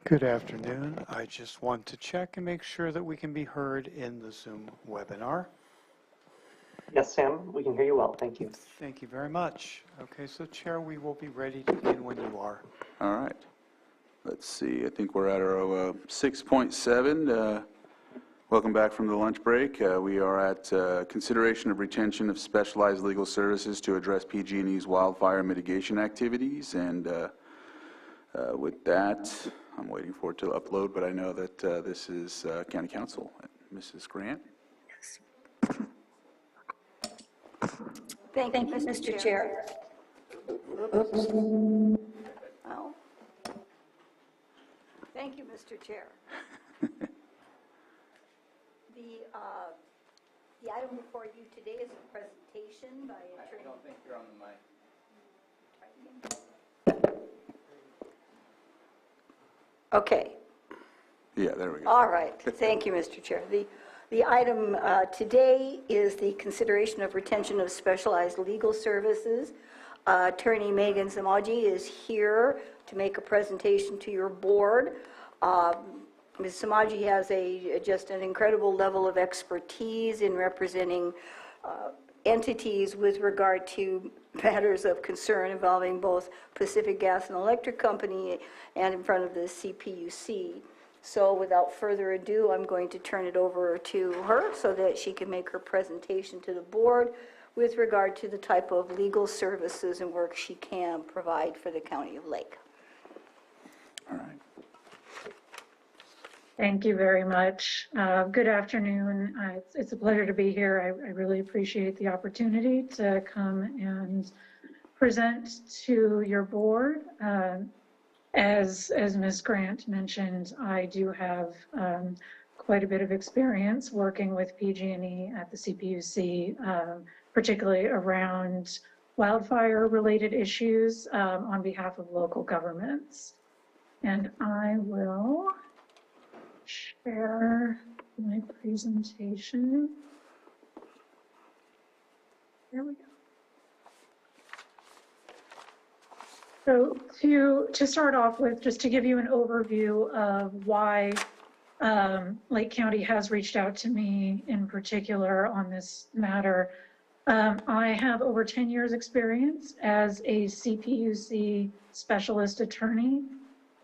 Good afternoon. I just want to check and make sure that we can be heard in the Zoom webinar. Yes, Sam, we can hear you well. Thank you. Thank you very much. Okay, so Chair, we will be ready to begin when you are. All right. Let's see. I think we're at our 6.7. Welcome back from the lunch break. We are at consideration of retention of specialized legal services to address PG&E's wildfire mitigation activities. And with that, I'm waiting for it to upload, but I know that this is County Counsel, Mrs. Grant. Thank you, Mr. Chair. Oops. Oh. Thank you, Mr. Chair. The item before you today is a presentation by attorney. I don't think you're on the mic. Okay. Yeah, there we go. All right. Thank you, Mr. Chair. The item today is the consideration of retention of specialized legal services. Attorney Megan Samaji is here to make a presentation to your board. Ms. Samaji has just an incredible level of expertise in representing entities with regard to matters of concern involving both Pacific Gas and Electric Company and in front of the CPUC. So without further ado, I'm going to turn it over to her so that she can make her presentation to the board with regard to the type of legal services and work she can provide for the County of Lake. All right. Thank you very much. Good afternoon. It's a pleasure to be here. I really appreciate the opportunity to come and present to your board. As Ms. Grant mentioned, I do have quite a bit of experience working with PG&E at the CPUC, particularly around wildfire-related issues on behalf of local governments. And I will share my presentation. There we go. So to start off with, just to give you an overview of why Lake County has reached out to me in particular on this matter. I have over 10 years experience as a CPUC specialist attorney.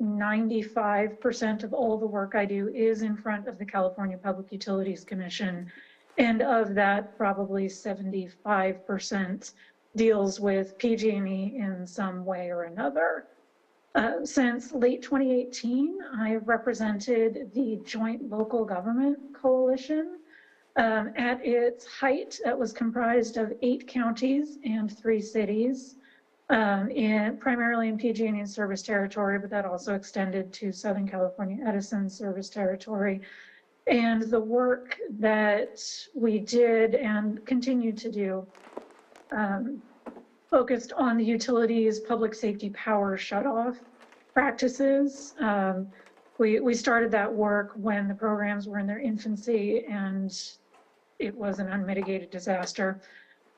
95% of all the work I do is in front of the California Public Utilities Commission. And of that, probably 75% deals with PG&E in some way or another. Since late 2018, I have represented the Joint Local Government Coalition. At its height, it was comprised of 8 counties and 3 cities. Primarily in PG&E service territory, but that also extended to Southern California Edison service territory. And the work that we did and continue to do focused on the utilities public safety power shutoff practices. We started that work when the programs were in their infancy and it was an unmitigated disaster.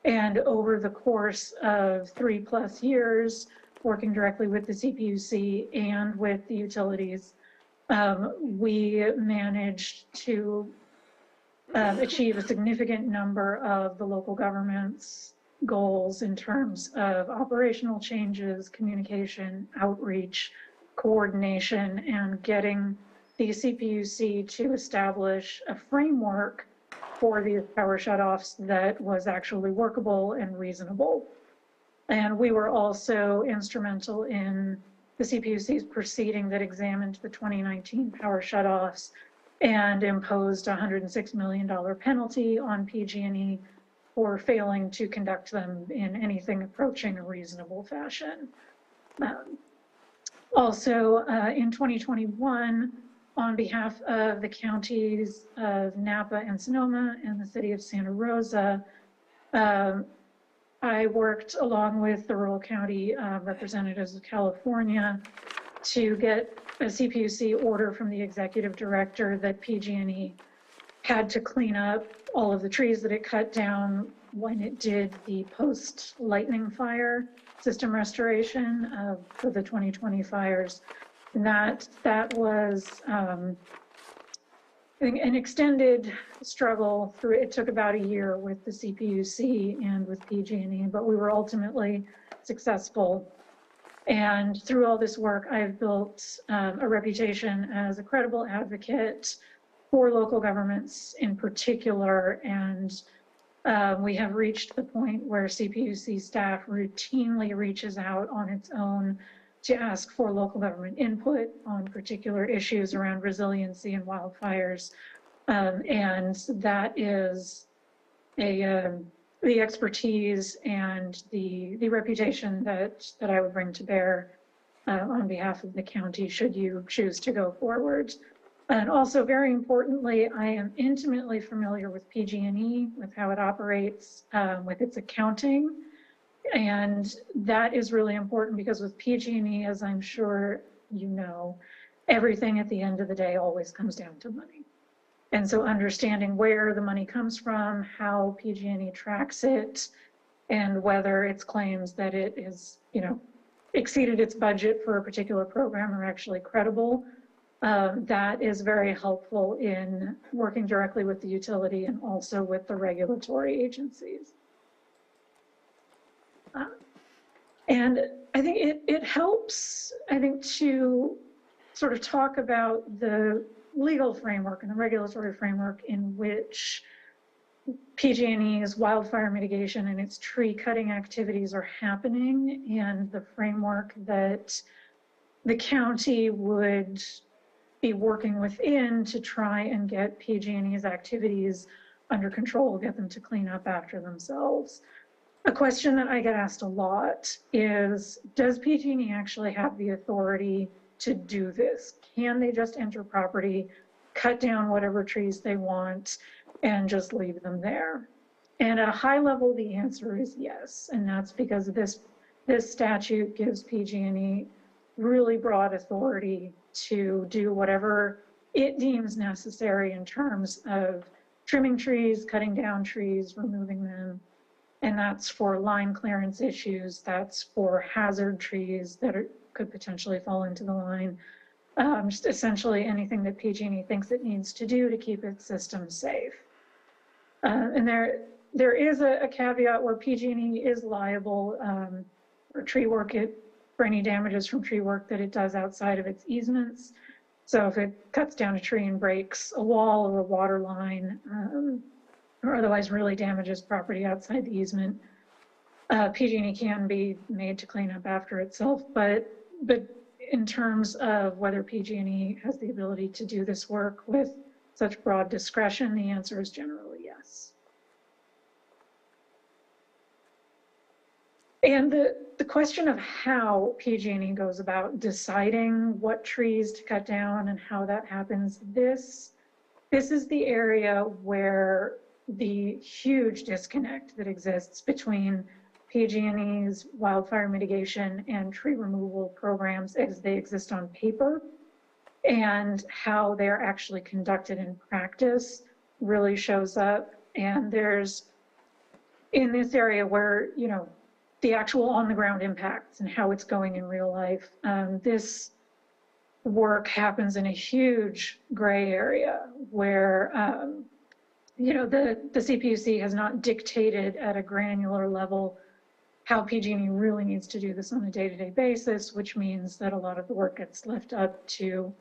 And over the course of 3+ years, working directly with the CPUC and with the utilities, we managed to achieve a significant number of the local government's goals in terms of operational changes, communication, outreach, coordination, and getting the CPUC to establish a framework for these power shutoffs that was actually workable and reasonable. And we were also instrumental in the CPUC's proceeding that examined the 2019 power shutoffs and imposed a $106 million penalty on PG&E for failing to conduct them in anything approaching a reasonable fashion. Also, in 2021, on behalf of the counties of Napa and Sonoma and the city of Santa Rosa, I worked along with the rural county representatives of California to get a CPUC order from the executive director that PG&E had to clean up all of the trees that it cut down when it did the post-lightning fire system restoration for the 2020 fires. And that was, I think, an extended struggle through. It took about a year with the CPUC and with PG&E, but we were ultimately successful. And through all this work, I've built a reputation as a credible advocate for local governments in particular. And we have reached the point where CPUC staff routinely reaches out on its own to ask for local government input on particular issues around resiliency and wildfires. And that is the expertise and the reputation that I would bring to bear on behalf of the county should you choose to go forward. And also, very importantly, I am intimately familiar with PG&E, with how it operates, with its accounting. And that is really important because with PG&E, as I'm sure you know, everything at the end of the day always comes down to money. And so understanding where the money comes from, how PG&E tracks it, and whether its claims that it is, exceeded its budget for a particular program are actually credible, that is very helpful in working directly with the utility and also with the regulatory agencies. And I think it helps, to sort of talk about the legal framework and the regulatory framework in which PG&E's wildfire mitigation and its tree cutting activities are happening, and the framework that the county would be working within to try and get PG&E's activities under control, get them to clean up after themselves. A question that I get asked a lot is, does PG&E actually have the authority to do this? Can they just enter property, cut down whatever trees they want, and just leave them there? And at a high level, the answer is yes. And that's because this statute gives PG&E really broad authority to do whatever it deems necessary in terms of trimming trees, cutting down trees, removing them. And that's for line clearance issues. That's for hazard trees that could potentially fall into the line. Just essentially anything that PG&E thinks it needs to do to keep its system safe. And there is a caveat where PG&E is liable for tree work, for any damages from tree work that it does outside of its easements. So if it cuts down a tree and breaks a wall or a water line, or otherwise really damages property outside the easement, PG&E can be made to clean up after itself. But in terms of whether PG&E has the ability to do this work with such broad discretion, the answer is generally yes. And the question of how PG&E goes about deciding what trees to cut down and how that happens, this is the area where the huge disconnect that exists between PG&E's wildfire mitigation and tree removal programs as they exist on paper and how they're actually conducted in practice really shows up. And there's, in this area where, the actual on-the-ground impacts and how it's going in real life, this work happens in a huge gray area where the CPUC has not dictated at a granular level how PG&E really needs to do this on a day-to-day basis, which means that a lot of the work gets left up to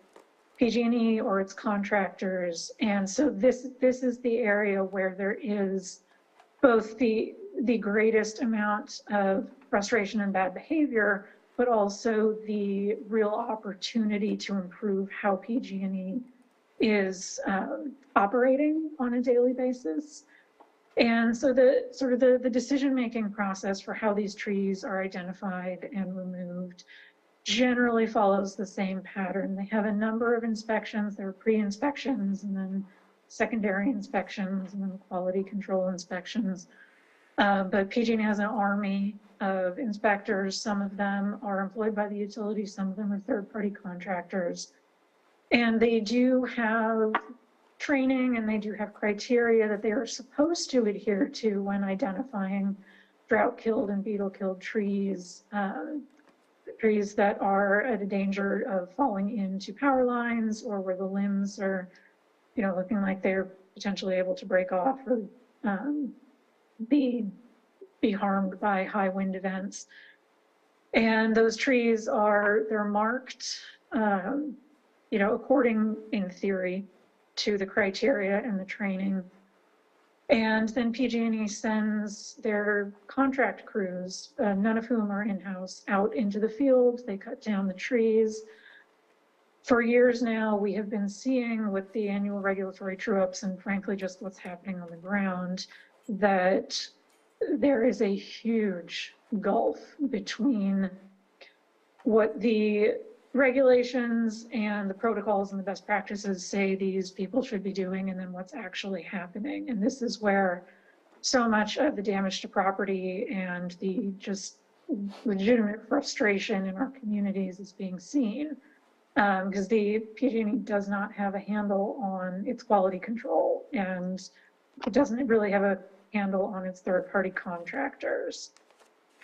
PG&E or its contractors. And so this is the area where there is both the greatest amount of frustration and bad behavior, but also the real opportunity to improve how PG&E is operating on a daily basis. And so the decision-making process for how these trees are identified and removed generally follows the same pattern. They have a number of inspections. There are pre-inspections and then secondary inspections and then quality control inspections. But PG&E has an army of inspectors. Some of them are employed by the utility. Some of them are third-party contractors. And they do have training and they do have criteria that they are supposed to adhere to when identifying drought-killed and beetle-killed trees. trees that are at a danger of falling into power lines or where the limbs are, looking like they're potentially able to break off or be harmed by high wind events. And those trees they're marked, according, in theory, to the criteria and the training. And then PG&E sends their contract crews, none of whom are in-house, out into the field. They cut down the trees. For years now, we have been seeing with the annual regulatory true-ups and frankly just what's happening on the ground, that there is a huge gulf between what the regulations and the protocols and the best practices say these people should be doing and then what's actually happening. And this is where so much of the damage to property and the just legitimate frustration in our communities is being seen. Because the PG&E does not have a handle on its quality control, and it doesn't really have a handle on its third-party contractors.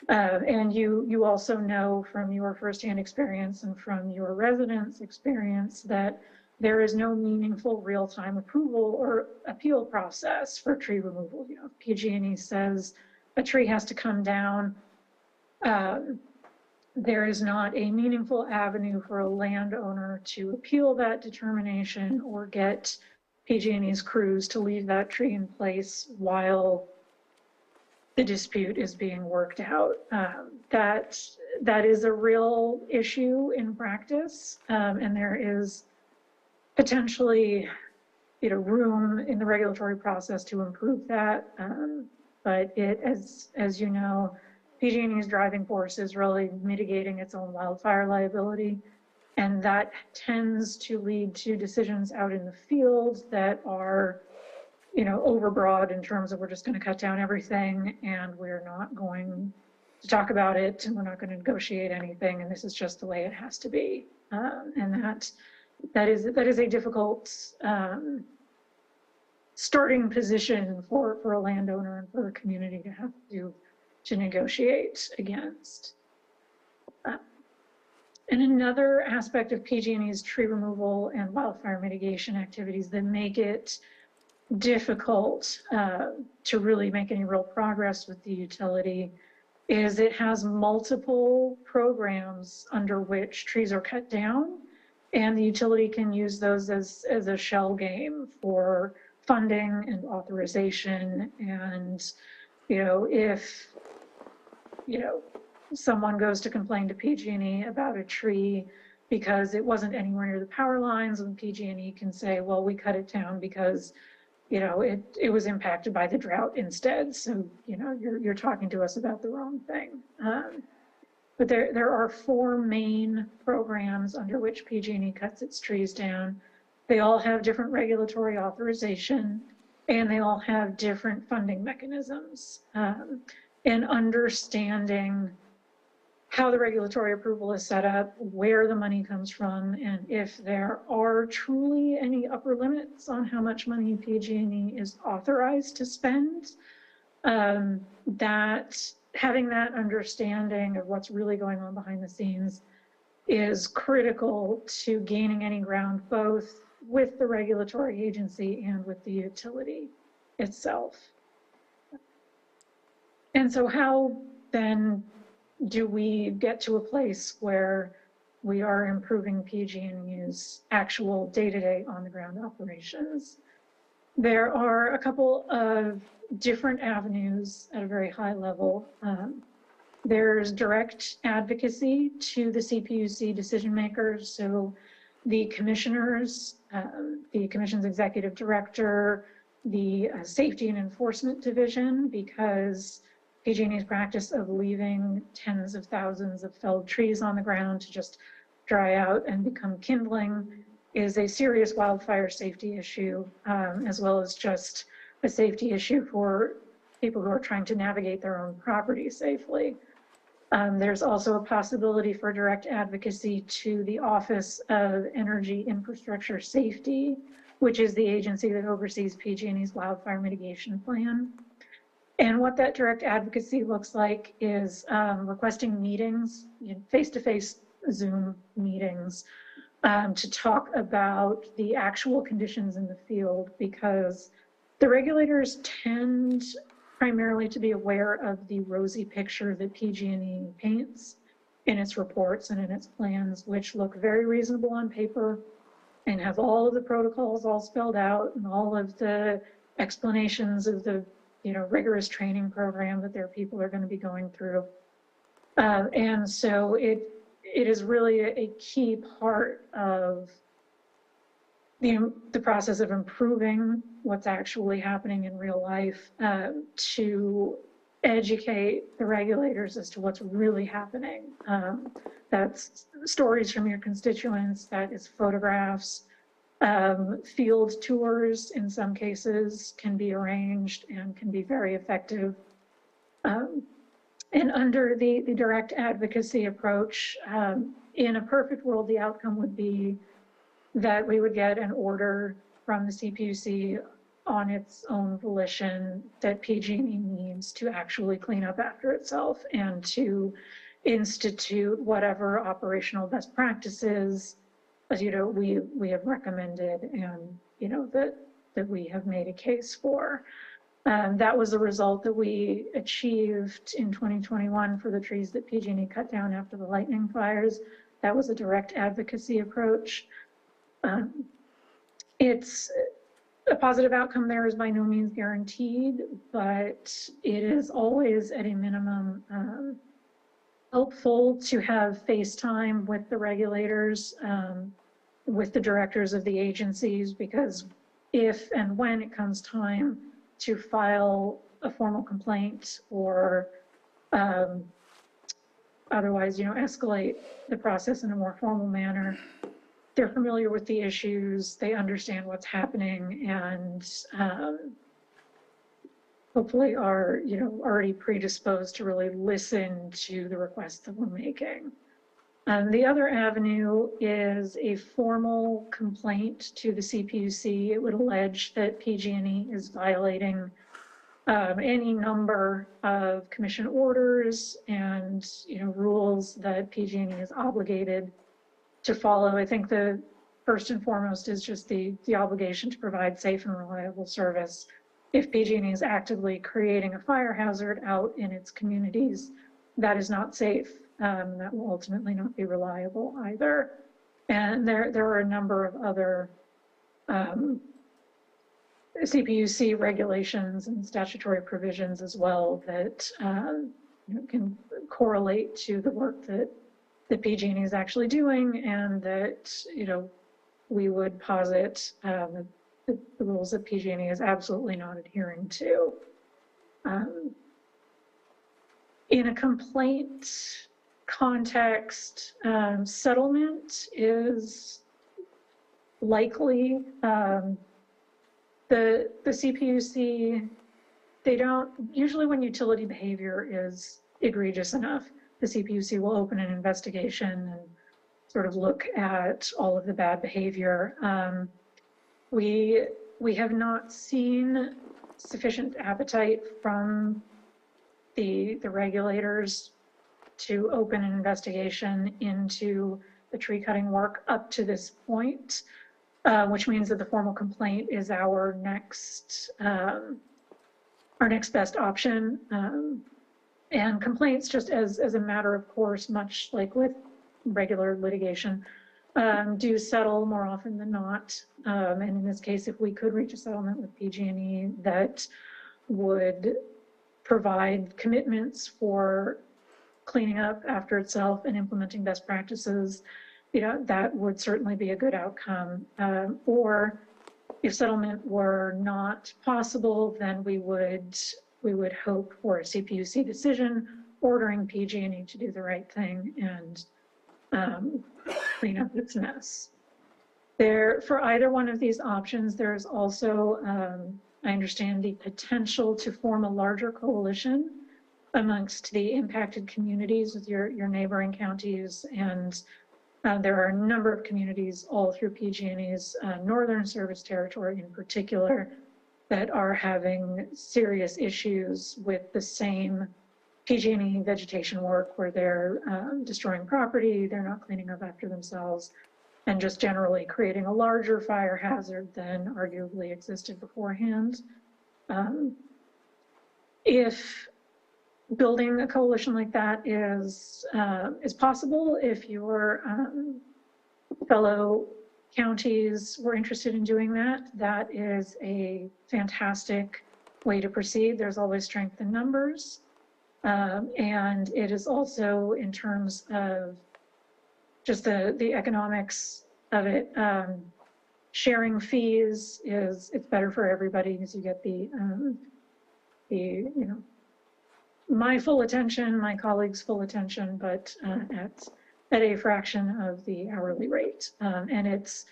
And you also know from your firsthand experience and from your residents' experience that there is no meaningful real-time approval or appeal process for tree removal. If PG&E says a tree has to come down, there is not a meaningful avenue for a landowner to appeal that determination or get PG&E's crews to leave that tree in place while the dispute is being worked out. That is a real issue in practice, and there is potentially room in the regulatory process to improve that. But as you know, PG&E's driving force is really mitigating its own wildfire liability, and that tends to lead to decisions out in the field that are, overbroad in terms of we're just going to cut down everything and we're not going to talk about it and we're not going to negotiate anything and this is just the way it has to be. And that is a difficult starting position for a landowner and for a community to have to negotiate against. And another aspect of PG&E's tree removal and wildfire mitigation activities that make it difficult to really make any real progress with the utility is it has multiple programs under which trees are cut down, and the utility can use those as a shell game for funding and authorization. And if someone goes to complain to PG&E about a tree because it wasn't anywhere near the power lines, and PG&E can say, well, we cut it down because it was impacted by the drought instead. So you're talking to us about the wrong thing. But there are 4 main programs under which PG&E cuts its trees down. They all have different regulatory authorization, and they all have different funding mechanisms. And understanding how the regulatory approval is set up, where the money comes from, and if there are truly any upper limits on how much money PG&E is authorized to spend, that having that understanding of what's really going on behind the scenes is critical to gaining any ground, both with the regulatory agency and with the utility itself. And so how then do we get to a place where we are improving PG&E's actual day-to-day on-the-ground operations? There are a couple of different avenues at a very high level. There's direct advocacy to the CPUC decision makers. So the commissioners, the commission's executive director, the safety and enforcement division, because PG&E's practice of leaving tens of thousands of felled trees on the ground to just dry out and become kindling is a serious wildfire safety issue, as well as just a safety issue for people who are trying to navigate their own property safely. There's also a possibility for direct advocacy to the Office of Energy Infrastructure Safety, which is the agency that oversees PG&E's wildfire mitigation plan. And what that direct advocacy looks like is requesting meetings, face-to-face Zoom meetings, to talk about the actual conditions in the field, because the regulators tend primarily to be aware of the rosy picture that PG&E paints in its reports and in its plans, which look very reasonable on paper and have all of the protocols all spelled out and all of the explanations of the rigorous training program that their people are going to be going through. And so it is really a key part of the process of improving what's actually happening in real life, to educate the regulators as to what's really happening. That's stories from your constituents, that is photographs, field tours in some cases can be arranged and can be very effective. And under the direct advocacy approach, in a perfect world, the outcome would be that we would get an order from the CPUC on its own volition that PG&E needs to actually clean up after itself and to institute whatever operational best practices, as we have recommended, and that we have made a case for. That was the result that we achieved in 2021 for the trees that PG&E cut down after the lightning fires. That was a direct advocacy approach. It's a positive outcome there is by no means guaranteed, but it is always at a minimum helpful to have FaceTime with the regulators, with the directors of the agencies, because if and when it comes time to file a formal complaint or otherwise, escalate the process in a more formal manner, they're familiar with the issues, they understand what's happening, and hopefully are, already predisposed to really listen to the requests that we're making. The other avenue is a formal complaint to the CPUC. It would allege that PG&E is violating any number of commission orders and rules that PG&E is obligated to follow. I think the first and foremost is just the obligation to provide safe and reliable service. If PG&E is actively creating a fire hazard out in its communities, that is not safe. That will ultimately not be reliable either. And there are a number of other CPUC regulations and statutory provisions as well that can correlate to the work that PG&E is actually doing, and that we would posit the rules that PG&E is absolutely not adhering to. In a complaint context, settlement is likely. The CPUC, they don't, usually when utility behavior is egregious enough, the CPUC will open an investigation and sort of look at all of the bad behavior. We have not seen sufficient appetite from the regulators to open an investigation into the tree cutting work up to this point, which means that the formal complaint is our next best option. And complaints, just as a matter of course, much like with regular litigation, do settle more often than not. And in this case, if we could reach a settlement with PG&E that would provide commitments for cleaning up after itself and implementing best practices, that would certainly be a good outcome. Or if settlement were not possible, then we would hope for a CPUC decision ordering PG&E to do the right thing and clean up its mess. For either one of these options, there's also, I understand, the potential to form a larger coalition amongst the impacted communities with your neighboring counties. And there are a number of communities all through PG&E's northern service territory in particular that are having serious issues with the same PG&E vegetation work where they're destroying property, they're not cleaning up after themselves, and just generally creating a larger fire hazard than arguably existed beforehand. If building a coalition like that is possible, if your fellow counties were interested in doing that, that is a fantastic way to proceed. There's always strength in numbers. And it is also, in terms of just the economics of it, sharing fees it's better for everybody because you get the my full attention, my colleagues' full attention, but at a fraction of the hourly rate. And it's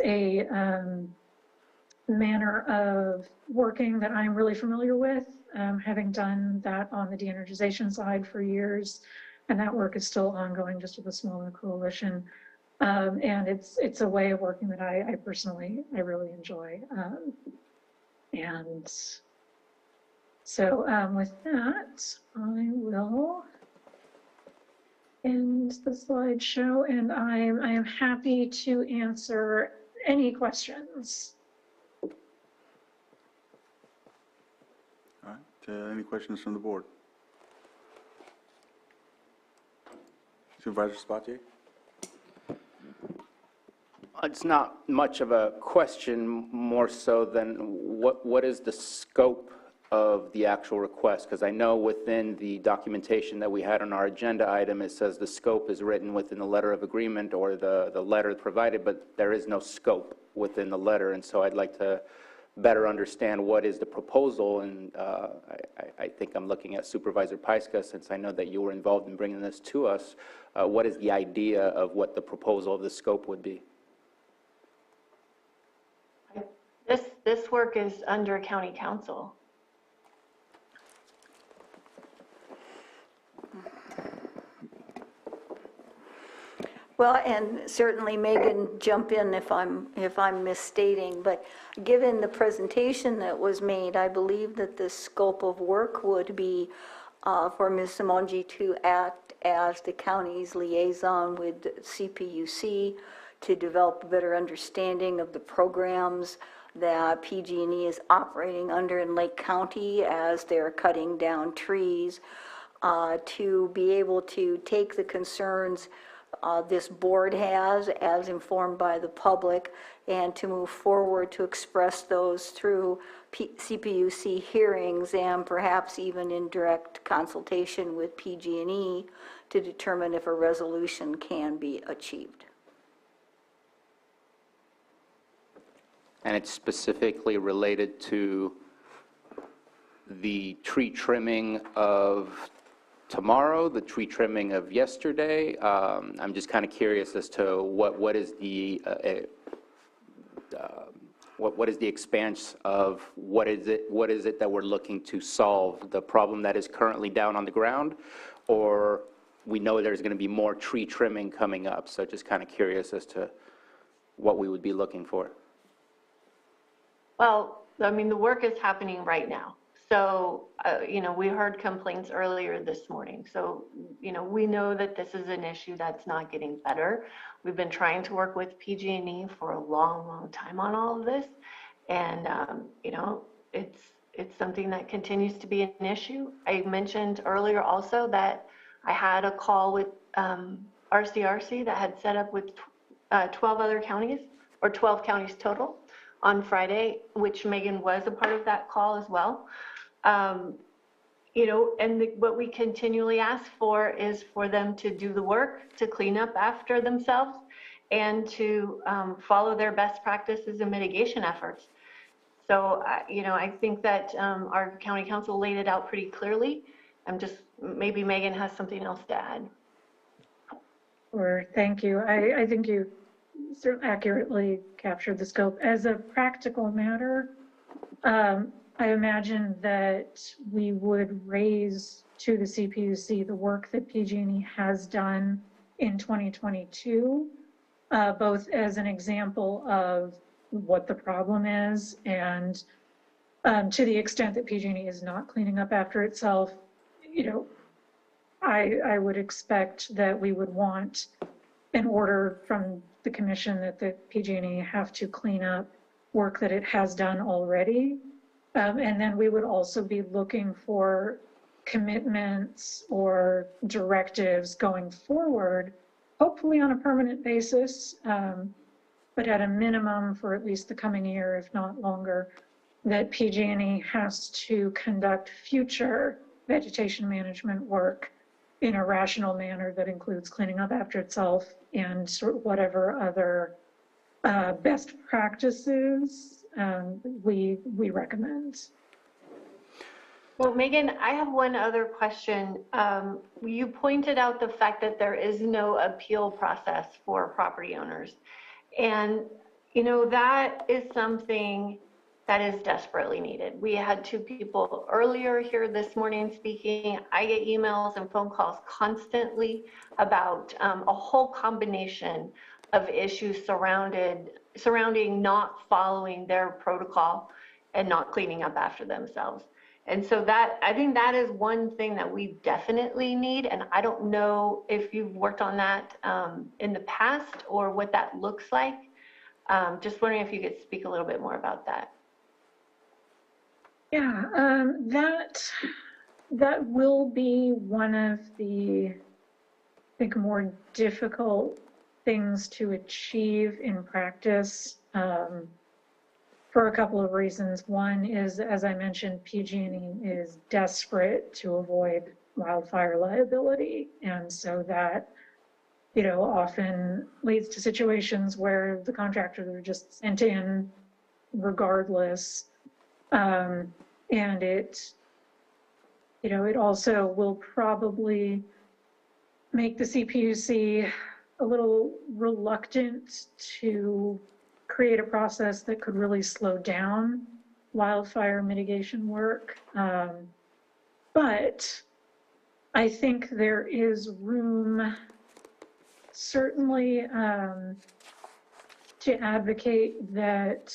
a manner of working that I'm really familiar with, having done that on the de-energization side for years, and that work is still ongoing just with a smaller coalition. And it's a way of working that I personally really enjoy. And so with that, I will end the slideshow, and I am happy to answer any questions. All right, any questions from the board? Supervisor Sabatier? It's not much of a question, more so than what is the scope of the actual request? Because I know within the documentation that we had on our agenda item, it says the scope is written within the letter of agreement or the letter provided, but there is no scope within the letter. And so I'd like to better understand what is the proposal. And I think I'm looking at Supervisor Pyska, since I know that you were involved in bringing this to us. What is the idea of what the proposal of the scope would be? This work is under county council. Well, and certainly Megan, jump in if I'm misstating, but given the presentation that was made, I believe that the scope of work would be for Ms. Simonji to act as the county's liaison with CPUC to develop a better understanding of the programs that PG&E is operating under in Lake County as they're cutting down trees, to be able to take the concerns this board has as informed by the public and to move forward to express those through CPUC hearings and perhaps even in direct consultation with PG&E to determine if a resolution can be achieved. And it's specifically related to the tree trimming of tomorrow, the tree trimming of yesterday. I'm just kind of curious as to what is the expanse of what is it that we're looking to solve, the problem that is currently down on the ground, or we know there's going to be more tree trimming coming up. So just kind of curious as to what we would be looking for. Well, I mean, the work is happening right now. So, we heard complaints earlier this morning. So, we know that this is an issue that's not getting better. We've been trying to work with PG&E for a long, long time on all of this. And, it's something that continues to be an issue. I mentioned earlier also that I had a call with RCRC that had set up with 12 other counties, or 12 counties total, on Friday, which Megan was a part of that call as well. What we continually ask for is for them to do the work, to clean up after themselves, and to follow their best practices and mitigation efforts. So, I think that our county council laid it out pretty clearly. Maybe Megan has something else to add. Or thank you. I think you certainly accurately captured the scope. As a practical matter, I imagine that we would raise to the CPUC the work that PG&E has done in 2022, both as an example of what the problem is. And to the extent that PG&E is not cleaning up after itself, you know, I would expect that we would want an order from the commission that the PG&E have to clean up work that it has done already. And then we would also be looking for commitments or directives going forward, hopefully on a permanent basis, but at a minimum for at least the coming year, if not longer, that PG&E has to conduct future vegetation management work in a rational manner that includes cleaning up after itself and sort of whatever other best practices we recommend. Well, Megan, I have one other question. You pointed out the fact that there is no appeal process for property owners. And, you know, that is something that is desperately needed. We had two people earlier here this morning speaking. I get emails and phone calls constantly about a whole combination of issues surrounding not following their protocol and not cleaning up after themselves. And so that, I think that is one thing that we definitely need. And I don't know if you've worked on that in the past or what that looks like. Just wondering if you could speak a little bit more about that. Yeah, that will be one of the, I think, more difficult things to achieve in practice for a couple of reasons. One is, as I mentioned, PG&E is desperate to avoid wildfire liability, and so that, you know, often leads to situations where the contractors are just sent in regardless. And it, you know, it also will probably make the CPUC a little reluctant to create a process that could really slow down wildfire mitigation work. But I think there is room, certainly, to advocate that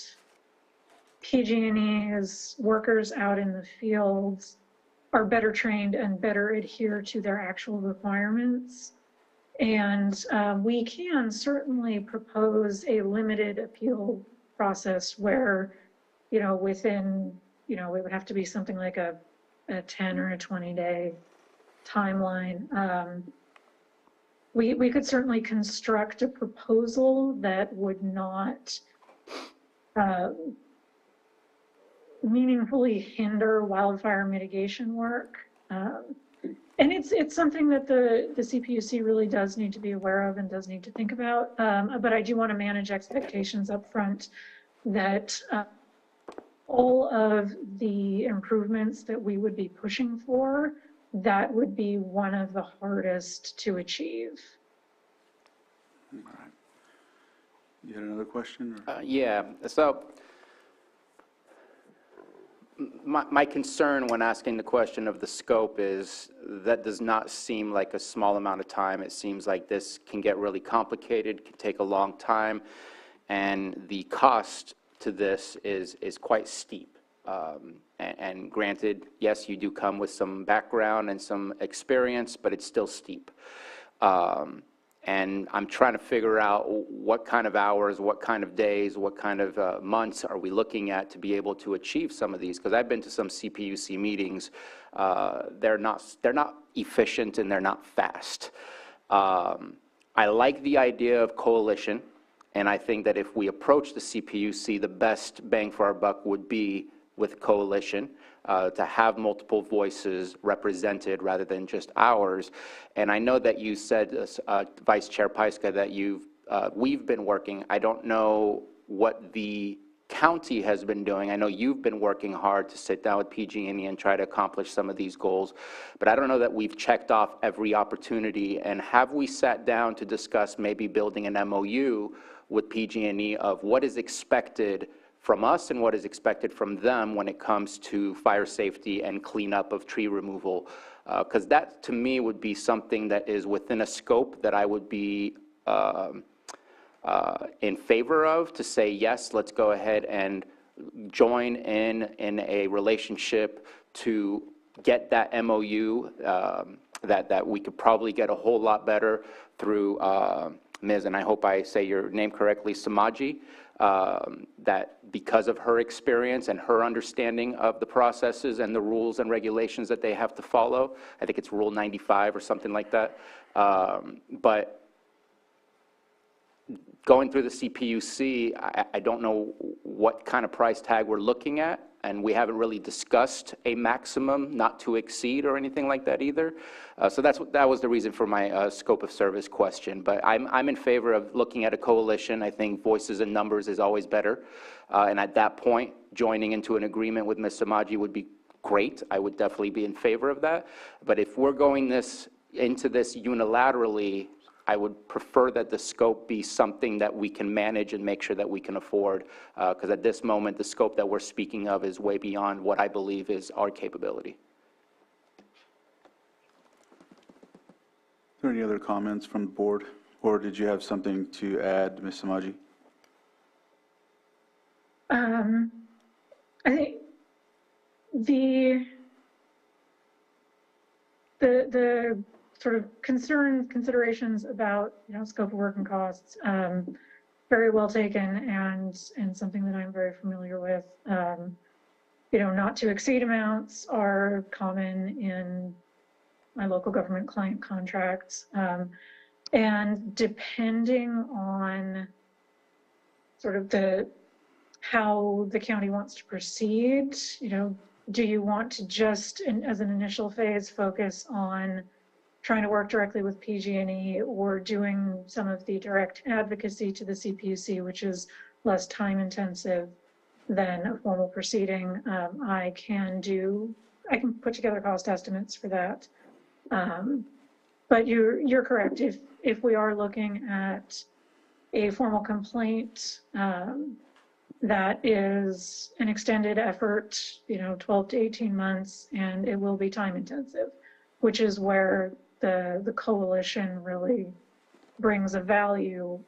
PG&E's workers out in the fields are better trained and better adhere to their actual requirements. And we can certainly propose a limited appeal process where, you know, within, you know, it would have to be something like a 10 or a 20-day timeline. We could certainly construct a proposal that would not meaningfully hinder wildfire mitigation work. And it's something that the CPUC really does need to be aware of and does need to think about. But I do want to manage expectations up front that all of the improvements that we would be pushing for, that would be one of the hardest to achieve. All right. You had another question? Or? Yeah, so my concern when asking the question of the scope is that does not seem like a small amount of time. It seems like this can get really complicated, can take a long time, and the cost to this is quite steep. And granted, yes, you do come with some background and some experience, but it's still steep. And I'm trying to figure out what kind of hours, what kind of days, what kind of months are we looking at to be able to achieve some of these? Because I've been to some CPUC meetings. They're not efficient and they're not fast. I like the idea of coalition, and I think that if we approach the CPUC, the best bang for our buck would be with coalition. To have multiple voices represented rather than just ours. And I know that you said, Vice Chair Pyska, that we've been working. I don't know what the county has been doing. I know you've been working hard to sit down with PG&E and try to accomplish some of these goals, but I don't know that we've checked off every opportunity. And have we sat down to discuss maybe building an MOU with PG&E of what is expected from us and what is expected from them when it comes to fire safety and cleanup of tree removal? Because that, to me, would be something that is within a scope that I would be in favor of, to say, yes, let's go ahead and join in a relationship to get that MOU that we could probably get a whole lot better through Ms., and I hope I say your name correctly, Samaji, that because of her experience and her understanding of the processes and the rules and regulations that they have to follow, I think it's Rule 95 or something like that, but going through the CPUC, I don't know what kind of price tag we're looking at, and we haven't really discussed a maximum not to exceed or anything like that either. So that was the reason for my scope of service question. But I'm in favor of looking at a coalition. I think voices and numbers is always better. And at that point, joining into an agreement with Ms. Samaji would be great. I would definitely be in favor of that. But if we're going into this unilaterally, I would prefer that the scope be something that we can manage and make sure that we can afford, because at this moment, the scope that we're speaking of is way beyond what I believe is our capability. Are there any other comments from the board, or did you have something to add, Ms. Samaji? I think the sort of considerations about, scope of work and costs, very well taken, and something that I'm very familiar with. Not to exceed amounts are common in my local government client contracts. And depending on sort of how the county wants to proceed, do you want to just, as an initial phase, focus on trying to work directly with PG&E or doing some of the direct advocacy to the CPUC, which is less time intensive than a formal proceeding? I can put together cost estimates for that. But you're correct. If we are looking at a formal complaint, that is an extended effort, 12 to 18 months, and it will be time intensive, which is where the coalition really brings a value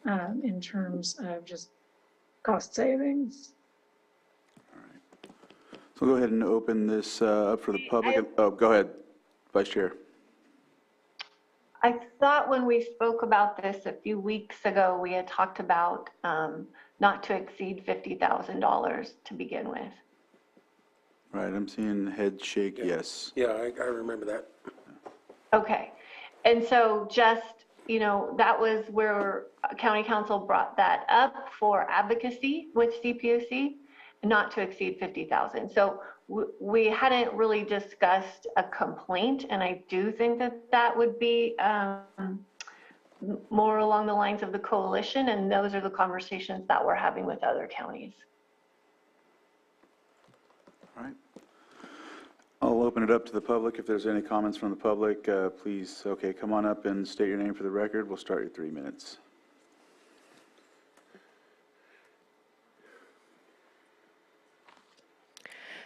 in terms of just cost savings. All right. So go ahead and open this up for the public. Oh, go ahead, Vice Chair. I thought when we spoke about this a few weeks ago, we had talked about not to exceed $50,000 to begin with. Right, I'm seeing head shake, yes. Yeah, I remember that. Okay. And so just, that was where County Council brought that up for advocacy with CPUC, not to exceed 50,000. So we hadn't really discussed a complaint, and I do think that would be more along the lines of the coalition, and those are the conversations that we're having with other counties. All right. I'll open it up to the public. If there's any comments from the public, please, come on up and state your name for the record. We'll start your 3 minutes.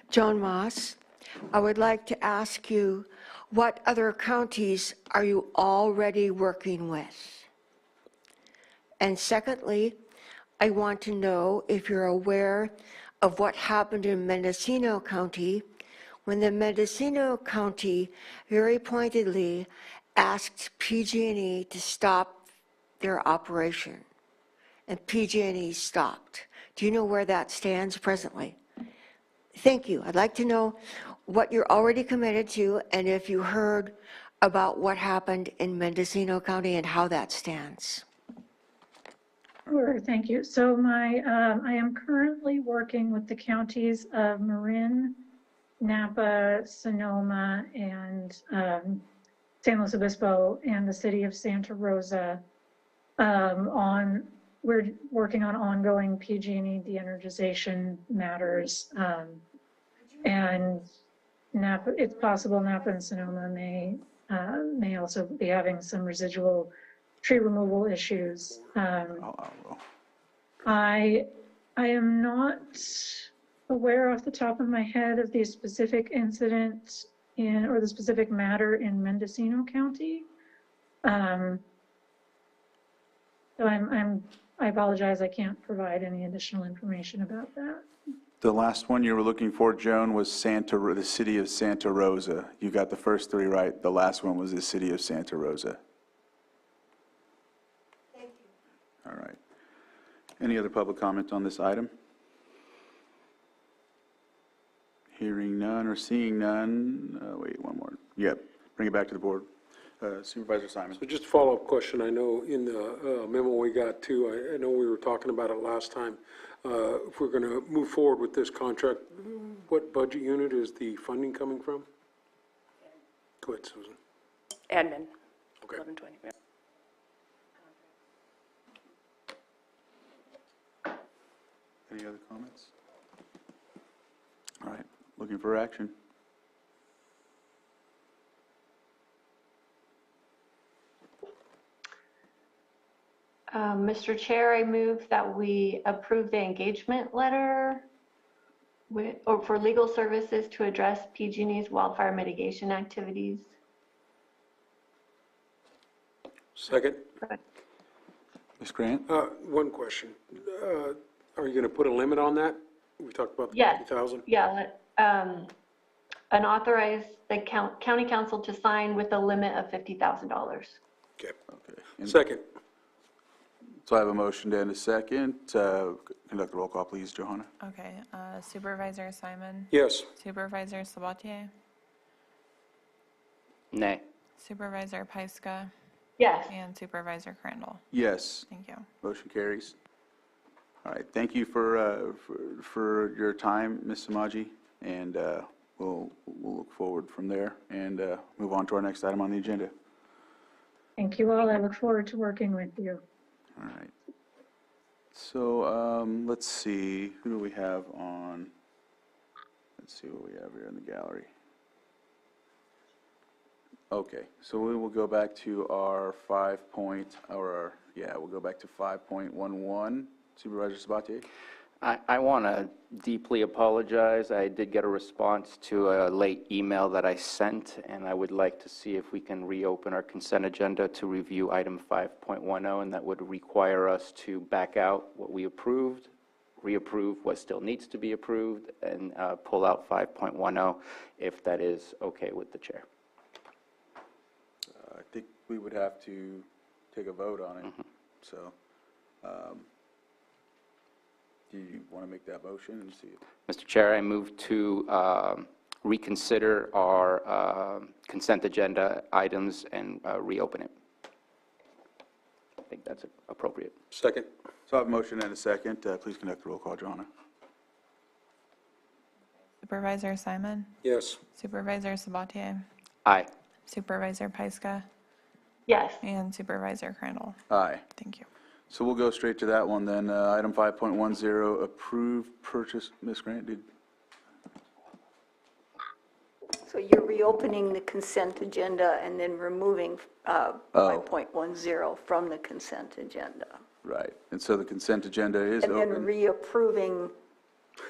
John Moss, I would like to ask you, what other counties are you already working with? And secondly, I want to know if you're aware of what happened in Mendocino County when the Mendocino County very pointedly asked PG&E to stop their operation, and PG&E stopped. Do you know where that stands presently? Thank you. I'd like to know what you're already committed to, and if you heard about what happened in Mendocino County and how that stands. Sure, thank you. So I am currently working with the counties of Marin, Napa, Sonoma, and San Luis Obispo, and the city of Santa Rosa. We're working on ongoing PG&E de-energization matters, and Napa. It's possible Napa and Sonoma may also be having some residual tree removal issues. I am not aware off the top of my head of the specific incident or the specific matter in Mendocino County. So I'm I apologize, I can't provide any additional information about that. The last one you were looking for, Joan, was the city of Santa Rosa. You got the first three right. The last one was the city of Santa Rosa. Thank you. All right. Any other public comment on this item? Hearing none or seeing none. Wait, one more. Yep. Bring it back to the board. Supervisor Simon. So just a follow-up question. I know in the memo we got too, I know we were talking about it last time. If we're going to move forward with this contract, what budget unit is the funding coming from? Go ahead, Susan. Admin, Okay. 1120. Yeah. Any other comments? All right. Looking for action. Mr. Chair, I move that we approve the engagement letter or for legal services to address PG&E's wildfire mitigation activities. Second. Ms. Grant? One question. Are you going to put a limit on that? We talked about the Yes. 50,000. Yeah, and authorize the county council to sign with a limit of $50,000. Okay. Okay. And Second. so I have a motion and a second. Conduct the roll call, please, Johanna. Okay, Supervisor Simon, Yes. Supervisor Sabatier, Nay. Supervisor Pyska, Yes. and Supervisor Crandall. Yes. Thank you. Motion carries. All right. Thank you for your time, Ms. Samaji, and we'll look forward from there and move on to our next item on the agenda. Thank you all. I look forward to working with you. All right. So let's see, who do we have on? Let's see what we have here in the gallery. Okay, so we will go back to our we'll go back to 5.11. Supervisor Sabatier? I want to deeply apologize. I did get a response to a late email that I sent, and I would like to see if we can reopen our consent agenda to review item 5.10, and that would require us to back out what we approved, reapprove what still needs to be approved, and pull out 5.10 if that is okay with the chair. I think we would have to take a vote on it, so do you want to make that motion and see? Mr. Chair, I move to reconsider our consent agenda items and reopen it. I think that's appropriate. Second. So I have a motion and a second. Please conduct the roll call, Johanna. Supervisor Simon, Yes. Supervisor Sabatier, Aye. Supervisor Pyska, Yes. and Supervisor Crandall. Aye. Thank you. So we'll go straight to that one then. Item 5.10, approved purchase. Ms. Grant, So you're reopening the consent agenda and then removing 5.10 from the consent agenda. right. And so the consent agenda is And then open. reapproving,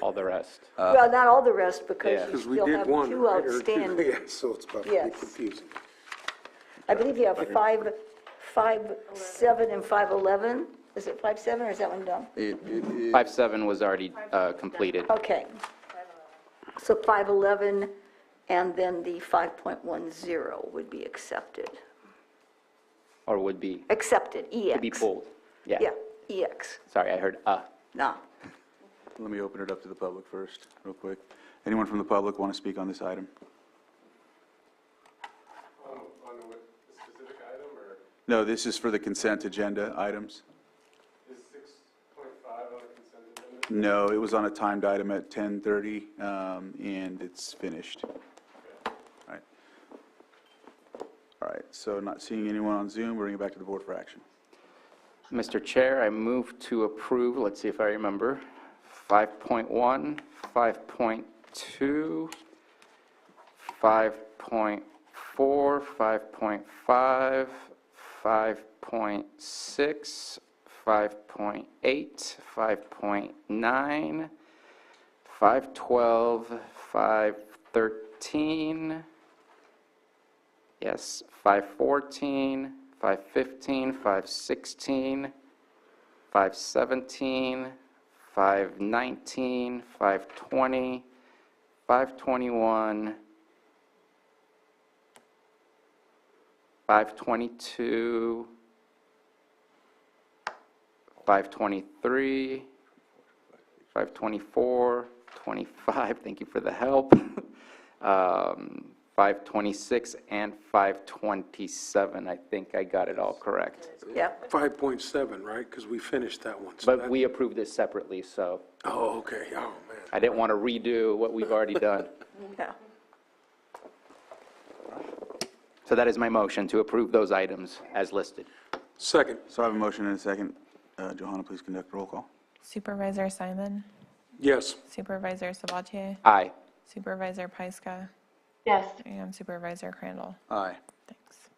All the rest. well, not all the rest, because Yeah. you Because we still did have one. two right, or two. outstanding. Yeah, so it's about to be Yes. confusing. I believe you have 5.7 and 5.11. Is it 5.7 or is that one done? 5.7 was already completed. Okay. So 5.11 and then the 5.10 would be accepted. Or would be, Accepted, EX. to be pulled. Yeah. Yeah, EX. Sorry, I heard No. Let me open it up to the public first, real quick. Anyone from the public want to speak on this item? On the specific item, or No, this is for the consent agenda items. is 6.5 on the consent agenda? No, it was on a timed item at 10:30, and it's finished. All right. All right, so not seeing anyone on Zoom, bring it back to the board for action. Mr. Chair, I move to approve, let's see if I remember, 5.1, 5.2, 5.4, 5.5, 5.6, 5.8, 5.9, 512, 513, yes, 514, 515, 516, 517, 519, 520, 521, 522, 523, 524, 25, thank you for the help, 526, and 527. I think I got it all correct. Yep. 5.7, right? Because we finished that one. So But that- we approved this separately, so Oh, okay. Oh, man. I didn't want to redo what we've already done. Yeah. So that is my motion, to approve those items as listed. Second, So I have a motion and a second. Johanna, please conduct a roll call. Supervisor Simon, yes. Supervisor Sabatier, Aye. Supervisor Pyska, Yes. and Supervisor Crandall. Aye. Thanks.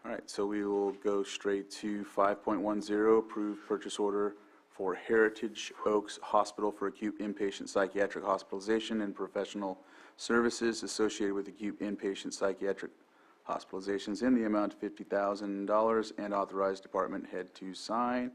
All right, so we will go straight to 5.10, approved purchase order for Heritage Oaks Hospital for acute inpatient psychiatric hospitalization and professional services associated with acute inpatient psychiatric hospitalizations in the amount of $50,000 and authorize department head to sign.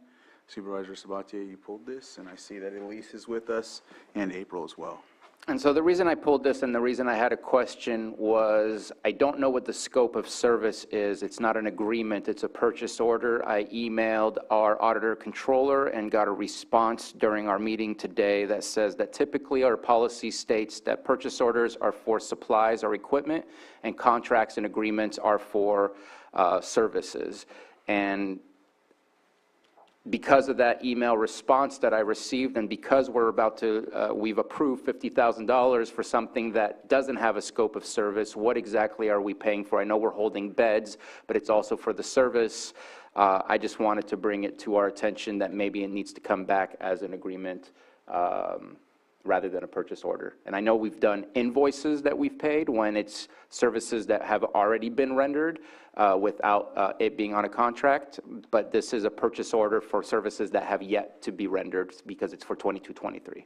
Supervisor Sabatier, you pulled this, and I see that Elise is with us, and April as well. And so the reason I pulled this and the reason I had a question was, I don't know what the scope of service is. It's not an agreement, it's a purchase order. I emailed our auditor controller and got a response during our meeting today that says that typically our policy states that purchase orders are for supplies or equipment, and contracts and agreements are for services. And because of that email response that I received, and because we're about to, we've approved $50,000 for something that doesn't have a scope of service, what exactly are we paying for? I know we're holding beds, but it's also for the service. I just wanted to bring it to our attention that maybe it needs to come back as an agreement rather than a purchase order. And I know we've done invoices that we've paid when it's services that have already been rendered without it being on a contract, but this is a purchase order for services that have yet to be rendered because it's for 22-23.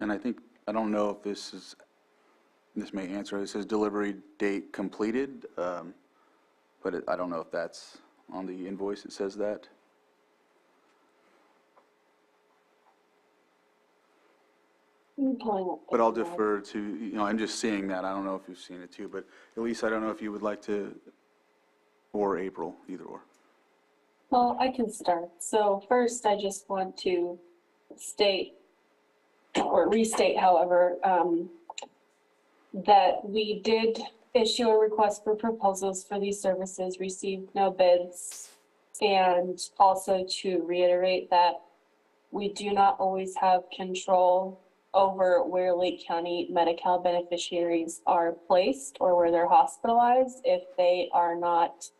And I think, I don't know if this may answer, it says delivery date completed, but I don't know if that's on the invoice, it says that. But I'll defer to, I'm just seeing that, I don't know if you've seen it too, but Elise, I don't know if you would like to, or April, either or. Well, I can start. So first, I just want to state, or restate, however, that we did issue a request for proposals for these services, received no bids, and also to reiterate that we do not always have control over where Lake County Medi-Cal beneficiaries are placed or where they're hospitalized if they are not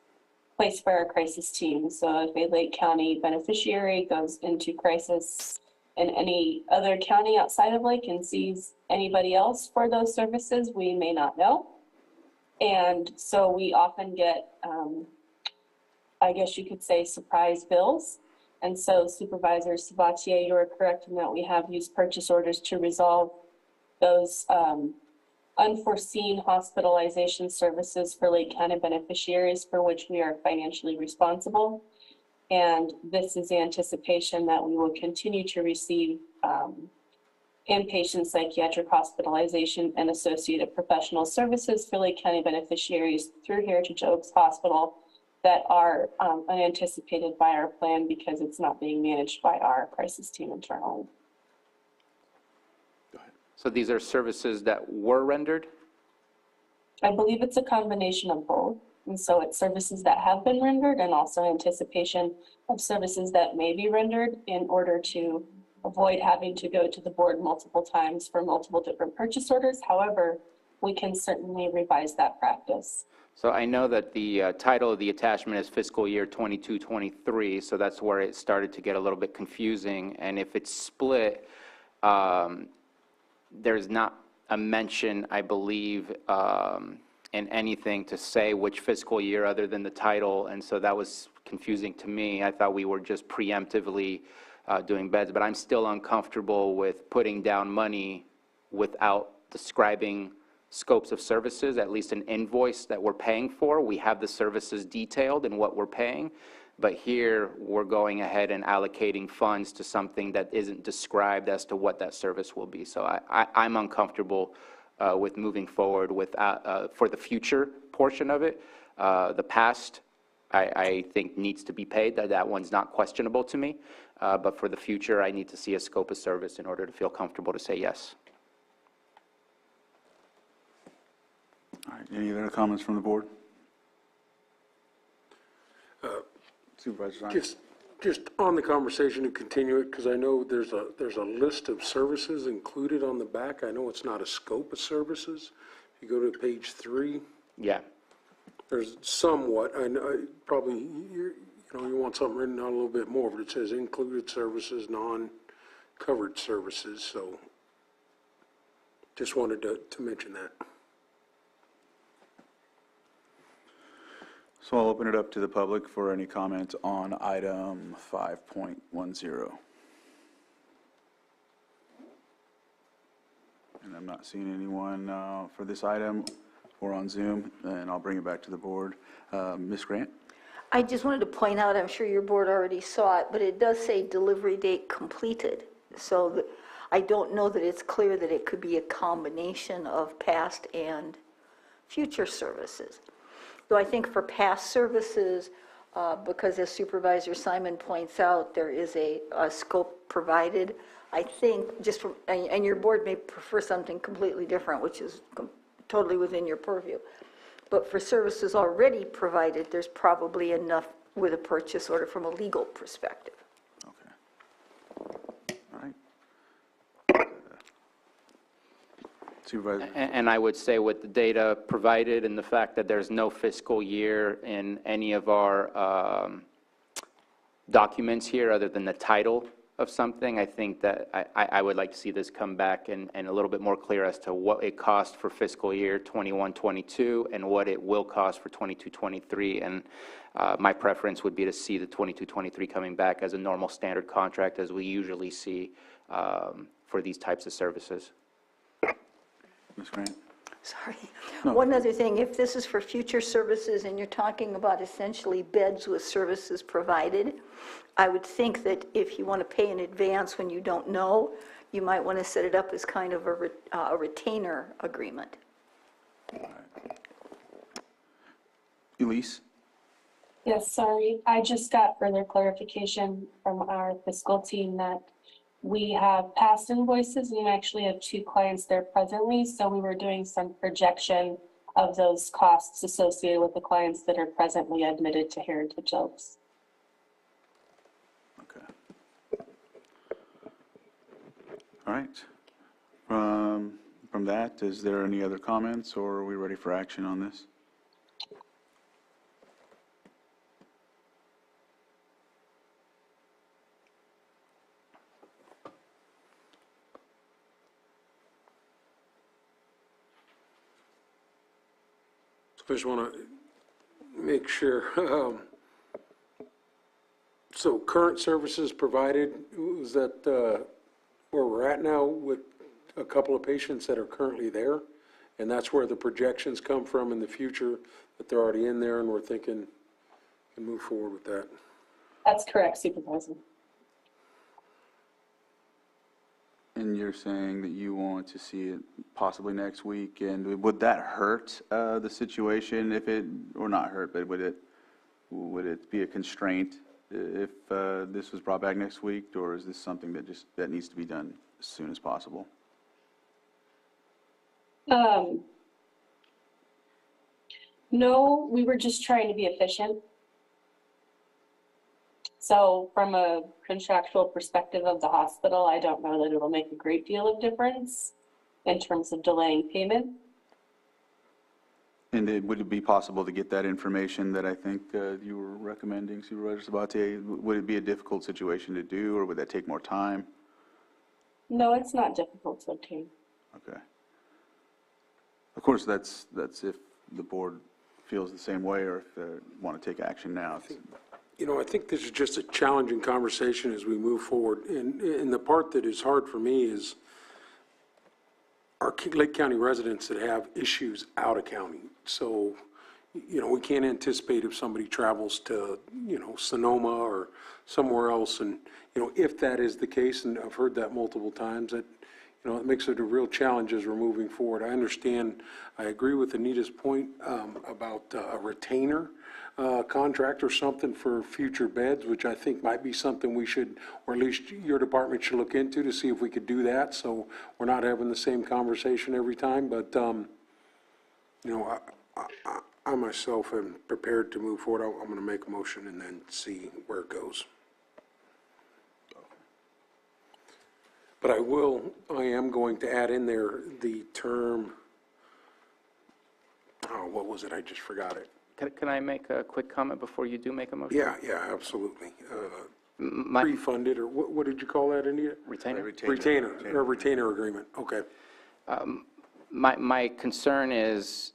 placed by our crisis team. So if a Lake County beneficiary goes into crisis in any other county outside of Lake and sees anybody else for those services, we may not know. And so we often get, I guess you could say, surprise bills. And so Supervisor Sabatier, you are correct in that we have used purchase orders to resolve those unforeseen hospitalization services for Lake County beneficiaries for which we are financially responsible. And this is the anticipation that we will continue to receive inpatient psychiatric hospitalization and associated professional services for Lake County beneficiaries through Heritage Oaks Hospital that are unanticipated by our plan because it's not being managed by our crisis team internally. So these are services that were rendered? I believe it's a combination of both. And so it's services that have been rendered and also anticipation of services that may be rendered in order to avoid having to go to the board multiple times for multiple different purchase orders. However, we can certainly revise that practice. So I know that the title of the attachment is fiscal year 22-23, so that's where it started to get a little bit confusing. And if it's split, there's not a mention, I believe, in anything to say which fiscal year other than the title, and so that was confusing to me. I thought we were just preemptively doing beds, but I'm still uncomfortable with putting down money without describing scopes of services, at least an invoice that we're paying for. We have the services detailed and what we're paying, But here, we're going ahead and allocating funds to something that isn't described as to what that service will be. So I'm uncomfortable with moving forward with, for the future portion of it. The past, I think, needs to be paid. That one's not questionable to me. But for the future, I need to see a scope of service in order to feel comfortable to say yes. All right, any other comments from the board? Supervisor Simon? Just on the conversation to continue it, because I know there's a list of services included on the back. I know it's not a scope of services. If you go to page 3. Yeah. There's somewhat, I know, probably, you want something written out a little bit more, but it says included services, non-covered services, so just wanted to mention that. So I'll open it up to the public for any comments on item 5.10. And I'm not seeing anyone for this item or on Zoom, and I'll bring it back to the board. Ms. Grant? I just wanted to point out, I'm sure your board already saw it, but it does say delivery date completed. So I don't know that it's clear that it could be a combination of past and future services. So I think for past services, because as Supervisor Simon points out, there is a scope provided. I think just from, and your board may prefer something completely different, which is totally within your purview. But for services already provided, there's probably enough with a purchase order from a legal perspective. Okay. All right. Supervisor? And I would say with the data provided and the fact that there's no fiscal year in any of our documents here other than the title of something, I think that I would like to see this come back and a little bit more clear as to what it cost for fiscal year 21-22 and what it will cost for 22-23. And my preference would be to see the 22-23 coming back as a normal standard contract as we usually see for these types of services. Ms. Grant? Sorry. No. One other thing, if this is for future services and you're talking about essentially beds with services provided, I would think that if you want to pay in advance when you don't know, you might want to set it up as kind of a retainer agreement. Elise? Yes, sorry. I just got further clarification from our fiscal team that we have past invoices and we actually have 2 clients there presently. So we were doing some projection of those costs associated with the clients that are presently admitted to Heritage Oaks. Okay. All right. From that, is there any other comments, or are we ready for action on this? I just want to make sure. So current services provided, is that where we're at now with a couple of patients that are currently there? And that's where the projections come from in the future, that they're already in there and we're thinking can move forward with that? That's correct, Supervisor. And you're saying that you want to see it possibly next week, and would that hurt the situation if it, or not hurt, but would it be a constraint if this was brought back next week, or is this something that needs to be done as soon as possible? No, we were just trying to be efficient. So from a contractual perspective of the hospital, I don't know that it'll make a great deal of difference in terms of delaying payment. And would it be possible to get that information that I think you were recommending, Supervisor Sabatier? Would it be a difficult situation to do, or would that take more time? No, it's not difficult to obtain. Okay. Of course, that's if the board feels the same way, or if they want to take action now. You know, I think this is just a challenging conversation as we move forward. And the part that is hard for me is our Lake County residents that have issues out of county. So, you know, we can't anticipate if somebody travels to, you know, Sonoma or somewhere else, and, you know, if that is the case, and I've heard that multiple times, that, you know, it makes it a real challenge as we're moving forward. I understand, I agree with Anita's point about a retainer contract or something for future beds, which I think might be something we should, or at least your department should look into to see if we could do that, so we're not having the same conversation every time, but, you know, I myself am prepared to move forward. I'm going to make a motion and then see where it goes. But I am going to add in there the term, oh, what was it? I just forgot it. Can I make a quick comment before you do make a motion? Yeah, absolutely. My Pre-funded, or what did you call that, Anita? retainer? Retainer agreement, okay. My concern is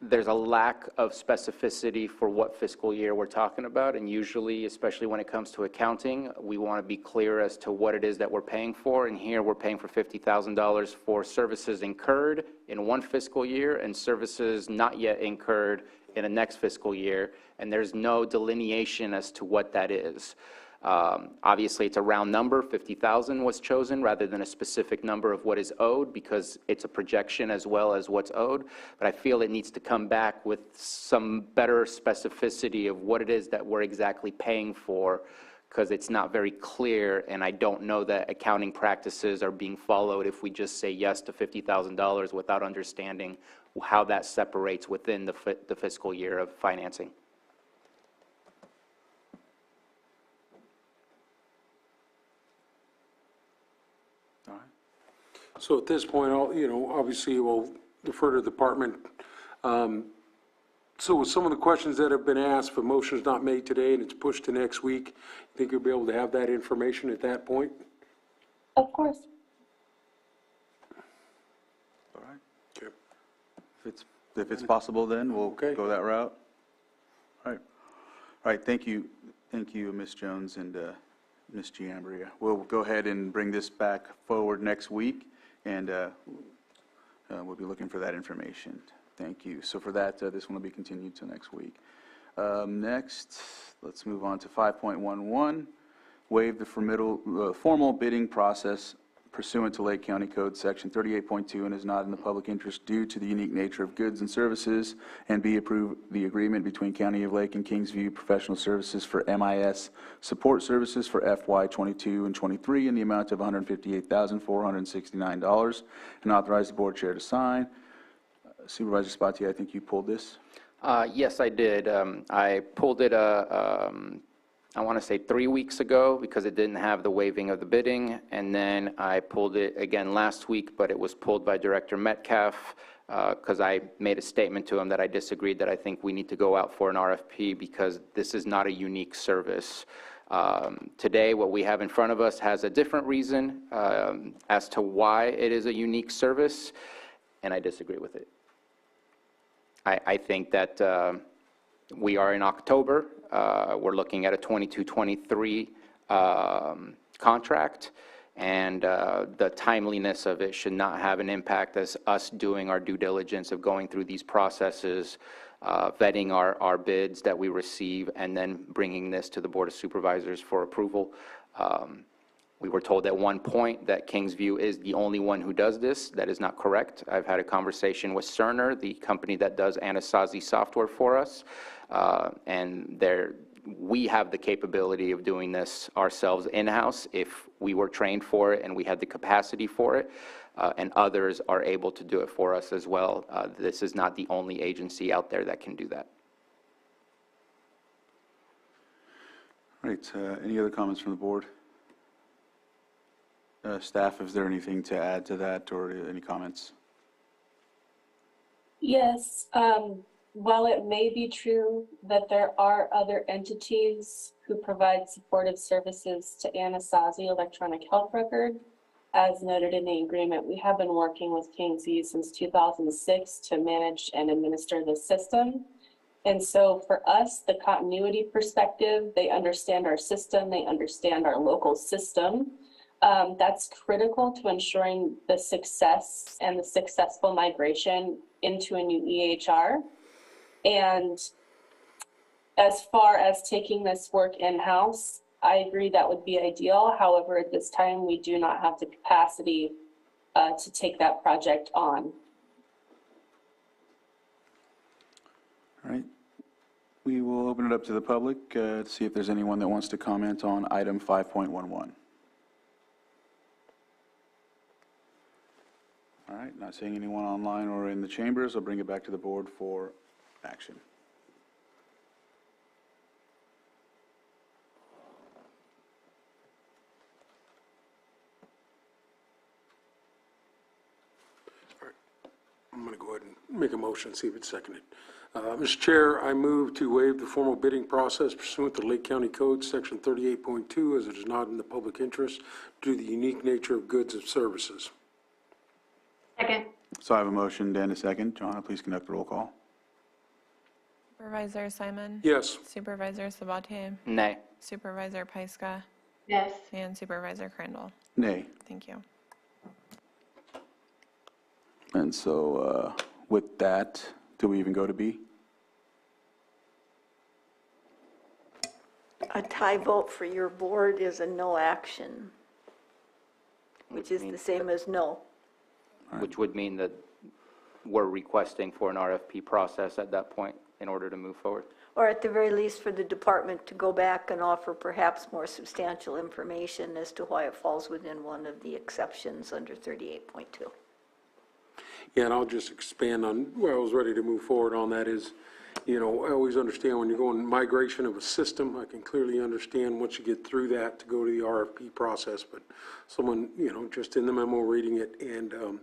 there's a lack of specificity for what fiscal year we're talking about, and usually, especially when it comes to accounting, we want to be clear as to what it is that we're paying for, and here we're paying for $50,000 for services incurred in one fiscal year and services not yet incurred in a next fiscal year, and there's no delineation as to what that is. Obviously, it's a round number. 50,000 was chosen rather than a specific number of what is owed because it's a projection as well as what's owed. But I feel it needs to come back with some better specificity of what it is that we're exactly paying for, because it's not very clear, and I don't know that accounting practices are being followed if we just say yes to $50,000 without understanding how that separates within the fiscal year of financing. So at this point, you know, obviously we'll defer to the department. So with some of the questions that have been asked, if a motion is not made today and it's pushed to next week, you think you'll be able to have that information at that point? Of course. All right. Okay. If it's possible, then we'll Okay. go that route. All right. All right, thank you, Ms. Jones and Ms. Giambria. We'll go ahead and bring this back forward next week, and we'll be looking for that information. Thank you. So for that, this one will be continued to next week. Next, let's move on to 5.11, waive the formal bidding process pursuant to Lake County Code Section 38.2 and is not in the public interest due to the unique nature of goods and services, and B, approve the agreement between County of Lake and Kingsview Professional Services for MIS support services for FY 22 and 23 in the amount of $158,469, and authorize the board chair to sign. Supervisor Spatier, I think you pulled this. Yes, I did. I pulled it, I want to say 3 weeks ago because it didn't have the waiving of the bidding, and then I pulled it again last week, but it was pulled by Director Metcalf because I made a statement to him that I disagreed, that I think we need to go out for an RFP because this is not a unique service. Today, what we have in front of us has a different reason as to why it is a unique service, and I disagree with it. I think that we are in October. We're looking at a 22-23 contract, and the timeliness of it should not have an impact as us doing our due diligence of going through these processes, vetting our bids that we receive, and then bringing this to the Board of Supervisors for approval. We were told at one point that Kingsview is the only one who does this. That is not correct. I've had a conversation with Cerner, the company that does Anasazi software for us, and we have the capability of doing this ourselves in-house if we were trained for it and we had the capacity for it, and others are able to do it for us as well. This is not the only agency out there that can do that. All right, any other comments from the board? Staff, is there anything to add to that or any comments? Yes, while it may be true that there are other entities who provide supportive services to Anasazi Electronic Health Record, as noted in the agreement, we have been working with Kingsview since 2006 to manage and administer the system. And so for us, the continuity perspective, they understand our system, they understand our local system. That's critical to ensuring the success and the successful migration into a new EHR. And as far as taking this work in-house, I agree that would be ideal. However, at this time, we do not have the capacity to take that project on. All right. We will open it up to the public to see if there's anyone that wants to comment on item 5.11. All right, not seeing anyone online or in the chambers. I'll bring it back to the board for action. I'm going to go ahead and make a motion, see if it's seconded. Mr. Chair, I move to waive the formal bidding process pursuant to Lake County Code, Section 38.2, as it is not in the public interest due to the unique nature of goods and services. Second. So I have a motion and a second. Johanna, please conduct the roll call. Supervisor Simon? Yes. Supervisor Sabatier? Nay. Supervisor Pyska? Yes. And Supervisor Crandall? Nay. Thank you. And so with that, do we even go to B? A tie vote for your board is a no action, which is the same as no. Which would mean that we're requesting for an RFP process at that point in order to move forward. Or at the very least, for the department to go back and offer perhaps more substantial information as to why it falls within one of the exceptions under 38.2. Yeah, and I'll just expand on where I was ready to move forward on that is, you know, I always understand when you're going migration of a system, I can clearly understand once you get through that to go to the RFP process, but someone, you know, just in the memo reading it and, you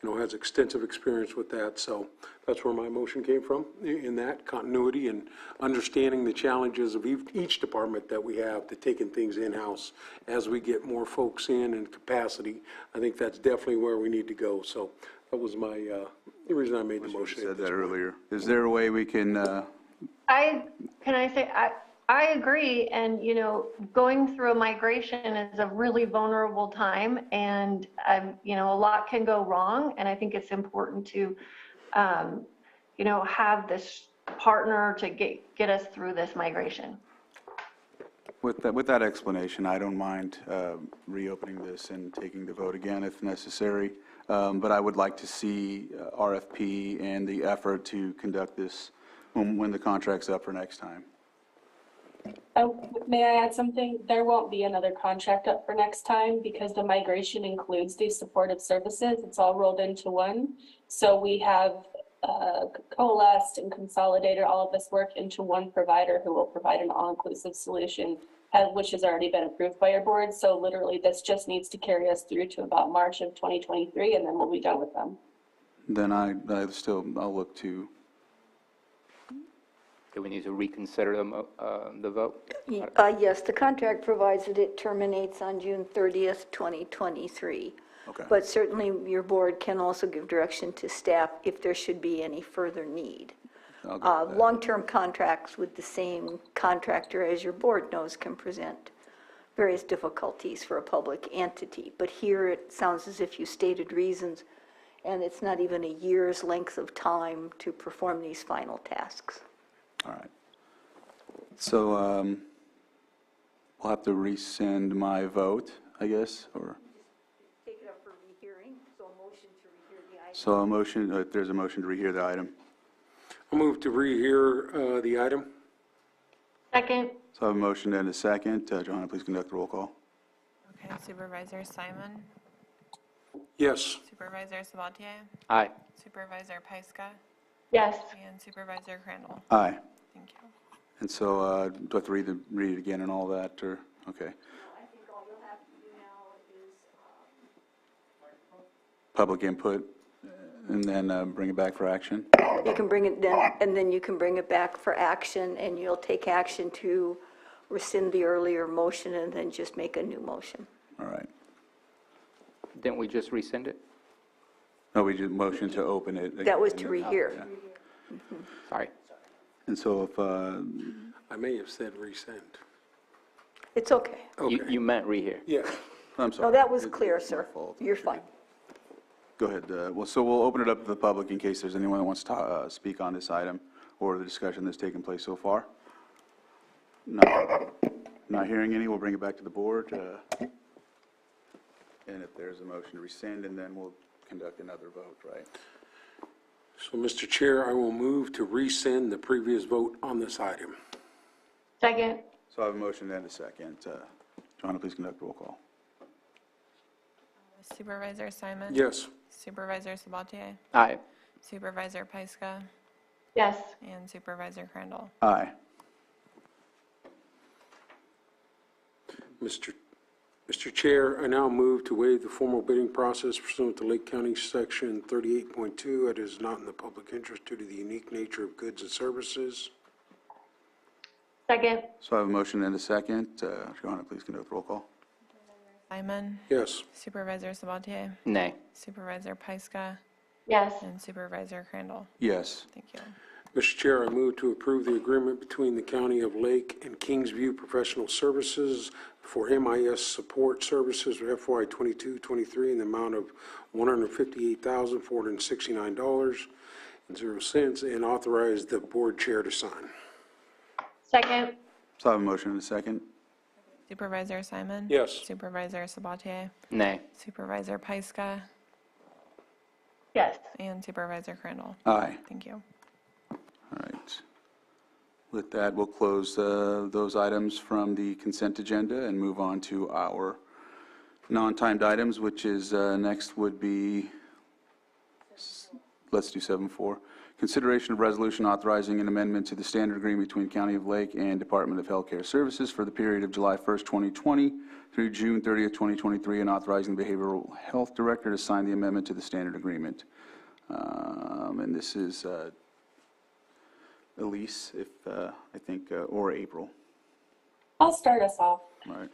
know, has extensive experience with that. So that's where my motion came from, in that continuity and understanding the challenges of each department that we have to taking things in-house. As we get more folks in and capacity, I think that's definitely where we need to go. So that was my, the reason I made the motion. You said that earlier. Is there a way we can, I agree, and, you know, going through a migration is a really vulnerable time, and, you know, a lot can go wrong, and I think it's important to, you know, have this partner to get us through this migration. with that explanation, I don't mind reopening this and taking the vote again if necessary. But I would like to see RFP and the effort to conduct this when the contract's up for next time. May I add something? There won't be another contract up for next time because the migration includes these supportive services. It's all rolled into one. So we have coalesced and consolidated all of this work into one provider who will provide an all-inclusive solution, which has already been approved by our board. So literally this just needs to carry us through to about March of 2023, and then we'll be done with them. Then I'll look to, Do we need to reconsider the vote? Yes, the contract provides that it terminates on June 30th, 2023. okay. But certainly your board can also give direction to staff if there should be any further need. I'll go with that. Long-term contracts with the same contractor, as your board knows, can present various difficulties for a public entity. But here it sounds as if you stated reasons, and it's not even a year's length of time to perform these final tasks. All right. So we'll have to rescind my vote, I guess, or? Take it up for rehearing, so a motion to rehear the item. So a motion, there's a motion to rehear the item. I'll move to rehear the item. Second. So I have a motion and a second. Johanna, please conduct the roll call. Okay, Supervisor Simon? Yes. Supervisor Sabatier? Aye. Supervisor Pyska? Yes. And Supervisor Crandall? Aye. Thank you. And so do I have to read it again and all that, or, okay. I think all you'll have to do now is Public input, and then bring it back for action? you can bring it then, and then you can bring it back for action, and you'll take action to rescind the earlier motion and then just make a new motion. All right. Didn't we just rescind it? No, we did motion to open it. That was to rehear. Yeah. Sorry. And so if, I may have said rescind. It's okay. Okay. You meant rehear. Yeah. I'm sorry. No, that was clear, It's my sir. fault. You're fine. Go ahead. So we'll open it up to the public in case there's anyone that wants to speak on this item. or the discussion that's taken place so far? Not hearing any, we'll bring it back to the board. And if there's a motion to rescind, and then we'll conduct another vote, right? So, Mr. Chair, I will move to rescind the previous vote on this item. Second. So I have a motion and a second. Joanna, please conduct roll call. Supervisor Simon? Yes. Supervisor Sabatier? Aye. Supervisor Pyska? Yes. And Supervisor Crandall? Aye. Mr. Chair, I now move to waive the formal bidding process pursuant to Lake County Section 38.2. It is not in the public interest due to the unique nature of goods and services. Second. So I have a motion and a second. Joanna, please conduct roll call. Simon? Yes. Supervisor Sabatier? Nay. Supervisor Pyska? Yes. And Supervisor Crandall? Yes. Thank you. Mr. Chair, I move to approve the agreement between the County of Lake and Kingsview Professional Services for MIS support services for FY 22-23 in the amount of $158,469.00 and authorize the board chair to sign. Second. So I have a motion and a second. Supervisor Simon? Yes. Supervisor Sabatier? Nay. Supervisor Pyska? Yes. And Supervisor Crandall? Aye. Thank you. All right. With that, we'll close those items from the consent agenda and move on to our non-timed items, which is next would be, let's do 7.4. Consideration of resolution authorizing an amendment to the standard agreement between County of Lake and Department of Healthcare Services for the period of July 1st, 2020 through June 30th, 2023, and authorizing the Behavioral Health Director to sign the amendment to the standard agreement. And this is Elise, if I think, or April. I'll start us off. All right.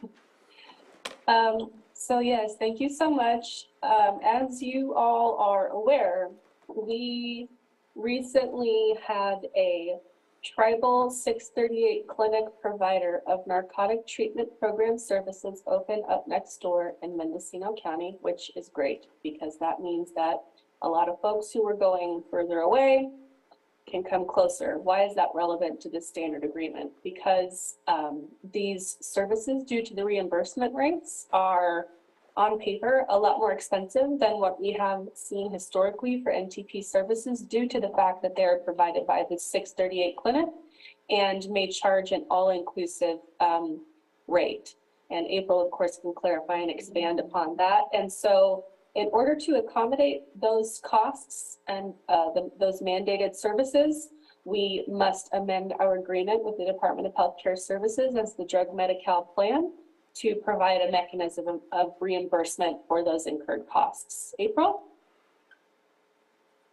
So yes, thank you so much. As you all are aware, we recently had a tribal 638 clinic provider of narcotic treatment program services open up next door in Mendocino County, which is great because that means that a lot of folks who were going further away can come closer. Why is that relevant to this standard agreement? Because these services, due to the reimbursement rates, are on paper a lot more expensive than what we have seen historically for NTP services due to the fact that they're provided by the 638 clinic and may charge an all-inclusive rate. And April, of course, can clarify and expand upon that. And so in order to accommodate those costs and those mandated services, we must amend our agreement with the Department of Healthcare Services as the Drug Medi-Cal plan to provide a mechanism of reimbursement for those incurred costs. April?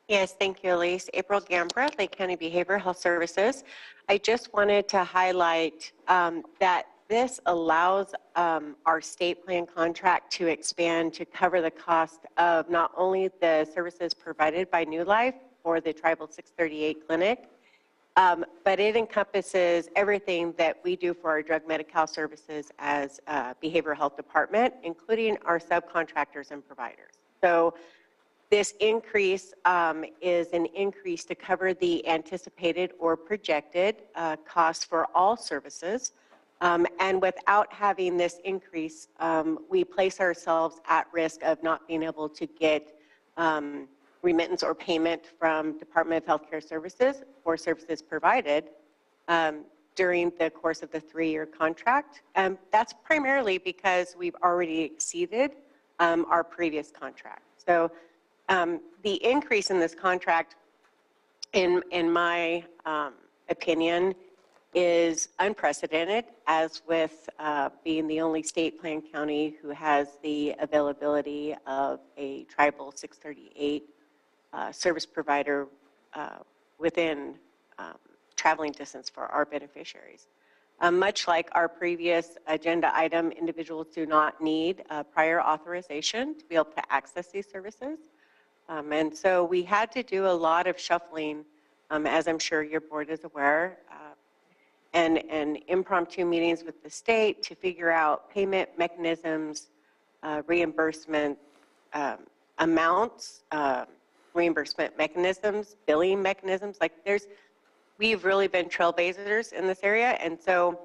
Yes, thank you, Elise. April Gambra, Lake County Behavioral Health Services. I just wanted to highlight that this allows our state plan contract to expand to cover the cost of not only the services provided by New Life or the Tribal 638 Clinic, but it encompasses everything that we do for our drug medical services as a behavioral health department, including our subcontractors and providers. So this increase is an increase to cover the anticipated or projected costs for all services. And without having this increase, we place ourselves at risk of not being able to get remittance or payment from Department of Healthcare Services for services provided during the course of the 3-year contract. That's primarily because we've already exceeded our previous contract. So the increase in this contract, in my opinion, is unprecedented, as with being the only state plan county who has the availability of a tribal 638 service provider within traveling distance for our beneficiaries. Much like our previous agenda item, individuals do not need prior authorization to be able to access these services. And so we had to do a lot of shuffling, as I'm sure your board is aware, and impromptu meetings with the state to figure out payment mechanisms, reimbursement amounts, reimbursement mechanisms, billing mechanisms. Like we've really been trailblazers in this area. And so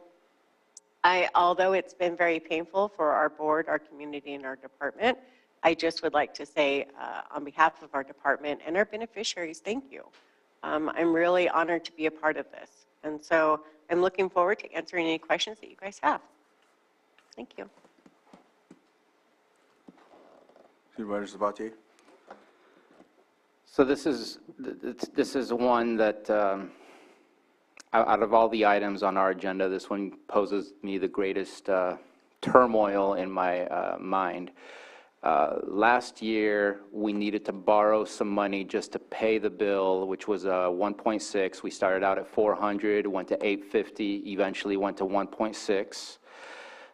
although it's been very painful for our board, our community, and our department, I just would like to say on behalf of our department and our beneficiaries, thank you. I'm really honored to be a part of this. And so I'm looking forward to answering any questions that you guys have. Thank you. Supervisor Sabatier? So this is one that, out of all the items on our agenda, this one poses me the greatest turmoil in my mind. Last year, we needed to borrow some money just to pay the bill, which was 1.6. We started out at 400, went to 850, eventually went to 1.6.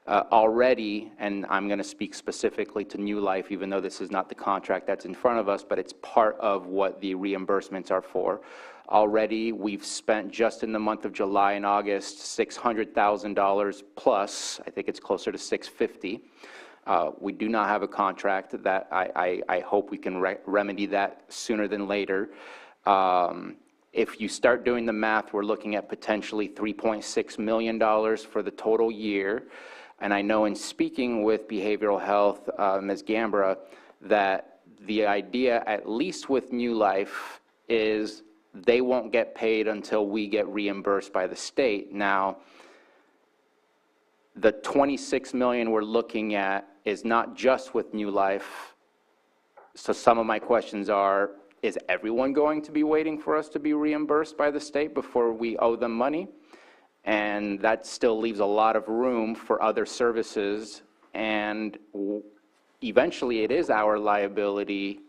Already, and I'm going to speak specifically to New Life, even though this is not the contract that's in front of us, but it's part of what the reimbursements are for. Already, we've spent just in the month of July and August $600,000 plus. I think it's closer to $650,000. We do not have a contract. That I hope we can remedy that sooner than later. If you start doing the math, we're looking at potentially $3.6 million for the total year. And I know in speaking with behavioral health, Ms. Gambra, that the idea, at least with New Life, is they won't get paid until we get reimbursed by the state. Now, the $26 million we're looking at is not just with New Life. So some of my questions are, is everyone going to be waiting for us to be reimbursed by the state before we owe them money? And that still leaves a lot of room for other services. And eventually it is our liability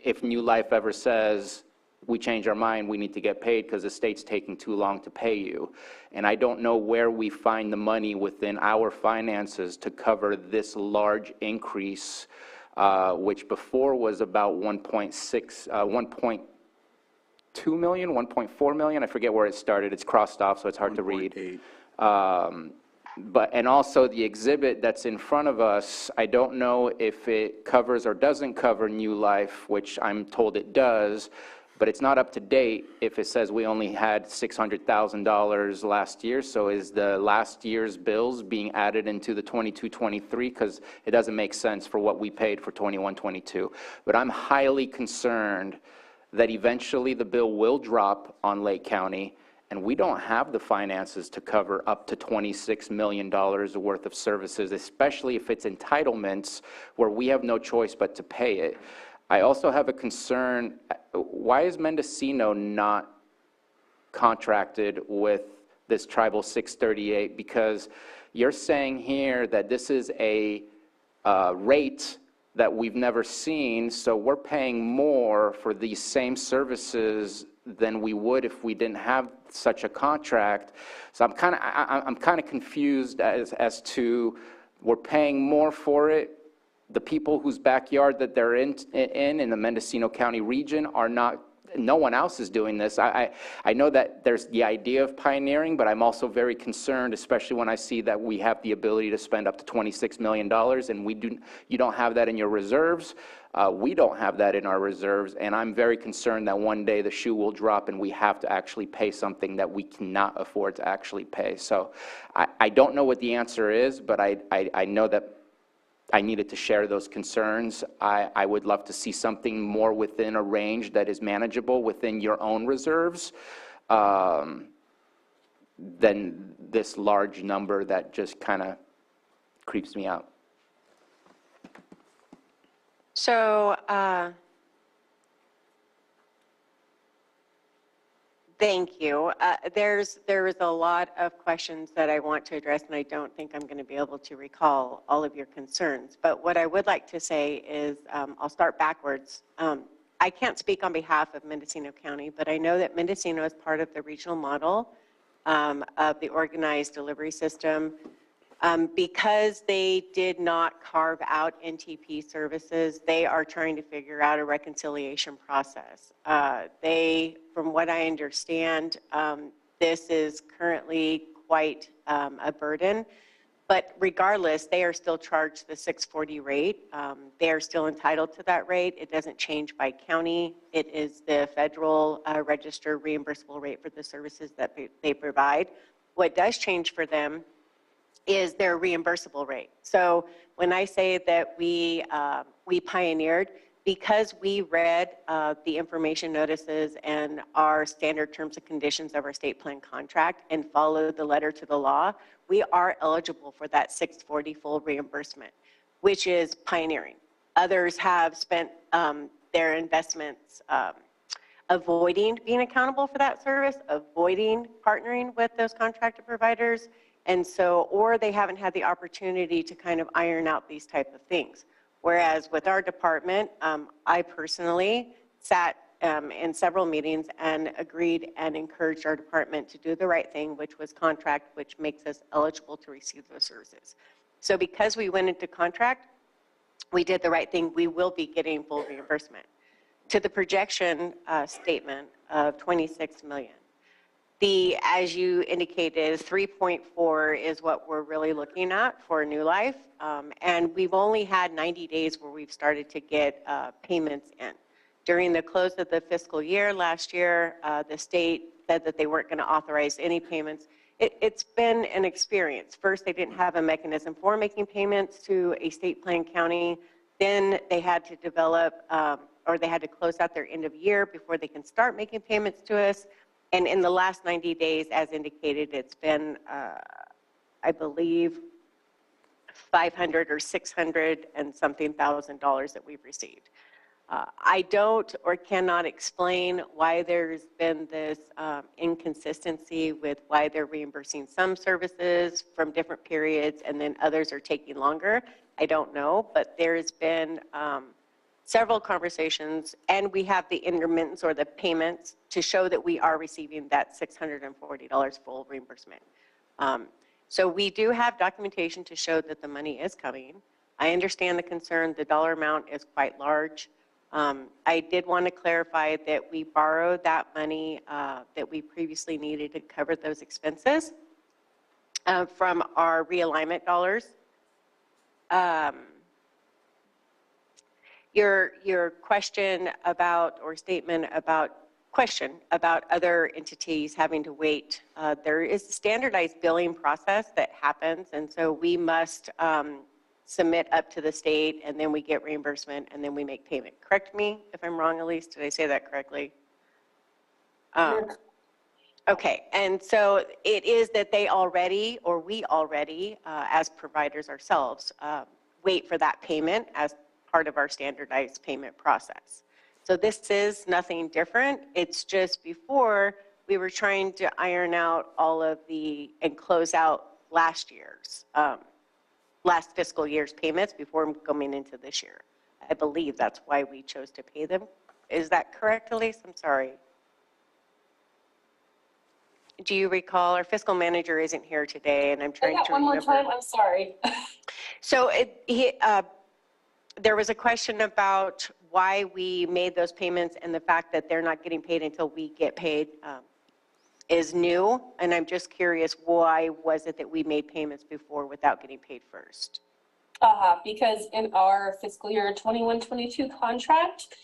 if New Life ever says, we change our mind, we need to get paid because the state's taking too long to pay you. And I don't know where we find the money within our finances to cover this large increase, which before was about 1.2 million, 1.4 million. I forget where it started. It's crossed off, so it's hard to read. And also the exhibit that's in front of us, I don't know if it covers or doesn't cover New Life, which I'm told it does. But it's not up to date if it says we only had $600,000 last year. So is the last year's bills being added into the 22-23? Because it doesn't make sense for what we paid for 21-22. But I'm highly concerned that eventually the bill will drop on Lake County, and we don't have the finances to cover up to $26 million worth of services, especially if it's entitlements where we have no choice but to pay it. I also have a concern, why is Mendocino not contracted with this Tribal 638? Because you're saying here that this is a rate that we've never seen, so we're paying more for these same services than we would if we didn't have such a contract. So I'm kind of confused as to, we're paying more for it. The people whose backyard that they're in the Mendocino County region are not, no one else is doing this. I know that there's the idea of pioneering, but I'm also very concerned, especially when I see that we have the ability to spend up to $26 million, and you don't have that in your reserves. We don't have that in our reserves, and I'm very concerned that one day the shoe will drop and we have to actually pay something that we cannot afford to actually pay. So I don't know what the answer is, but I know that I needed to share those concerns. I would love to see something more within a range that is manageable within your own reserves than this large number that just kind of creeps me out. So, thank you. There is a lot of questions that I want to address, and I don't think I'm going to be able to recall all of your concerns. But what I would like to say is, I'll start backwards. I can't speak on behalf of Mendocino County, but I know that Mendocino is part of the regional model of the organized delivery system. Because they did not carve out NTP services, they are trying to figure out a reconciliation process. From what I understand, this is currently quite a burden. But regardless, they are still charged the 640 rate. They are still entitled to that rate. It doesn't change by county. It is the federal register reimbursable rate for the services that they provide. What does change for them is their reimbursable rate. So when I say that we pioneered, because we read the information notices and our standard terms and conditions of our state plan contract and followed the letter to the law, we are eligible for that 640 full reimbursement, which is pioneering. Others have spent their investments avoiding being accountable for that service, avoiding partnering with those contracted providers, and so, or they haven't had the opportunity to kind of iron out these type of things. Whereas with our department, I personally sat in several meetings and agreed and encouraged our department to do the right thing, which was contract, which makes us eligible to receive those services. So because we went into contract, we did the right thing. We will be getting full reimbursement. To the projection statement of 26 million. As you indicated, 3.4 is what we're really looking at for New Life. And we've only had 90 days where we've started to get payments in. During the close of the fiscal year last year, the state said that they weren't going to authorize any payments. It's been an experience. First, they didn't have a mechanism for making payments to a state plan county. Then they had to develop, or they had to close out their end of year before they can start making payments to us. And in the last 90 days, as indicated, it's been, I believe, 500 or 600 and something $1,000 that we've received. I don't or cannot explain why there's been this inconsistency with why they're reimbursing some services from different periods and then others are taking longer. I don't know, but there's been several conversations, and we have the intermittents or the payments to show that we are receiving that $640 full reimbursement. So we do have documentation to show that the money is coming. I understand the concern. The dollar amount is quite large. I did want to clarify that we borrowed that money that we previously needed to cover those expenses from our realignment dollars. Your question about, or statement about, question about other entities having to wait. There is a standardized billing process that happens, and so we must submit up to the state, and then we get reimbursement, and then we make payment. Correct me if I'm wrong, Elise. Did I say that correctly? Okay, and so it is that they already, or we already, as providers ourselves, wait for that payment as part of our standardized payment process. So this is nothing different. It's just before we were trying to iron out all of the, and close out last year's, last fiscal year's payments before going into this year. I believe that's why we chose to pay them. Is that correct, Elise? I'm sorry. Do you recall? Our fiscal manager isn't here today, and I'm trying to remember. One more time, I'm sorry. So there was a question about why we made those payments, and the fact that they're not getting paid until we get paid is new. And I'm just curious, why was it that we made payments before without getting paid first? Because in our fiscal year 21-22 contract,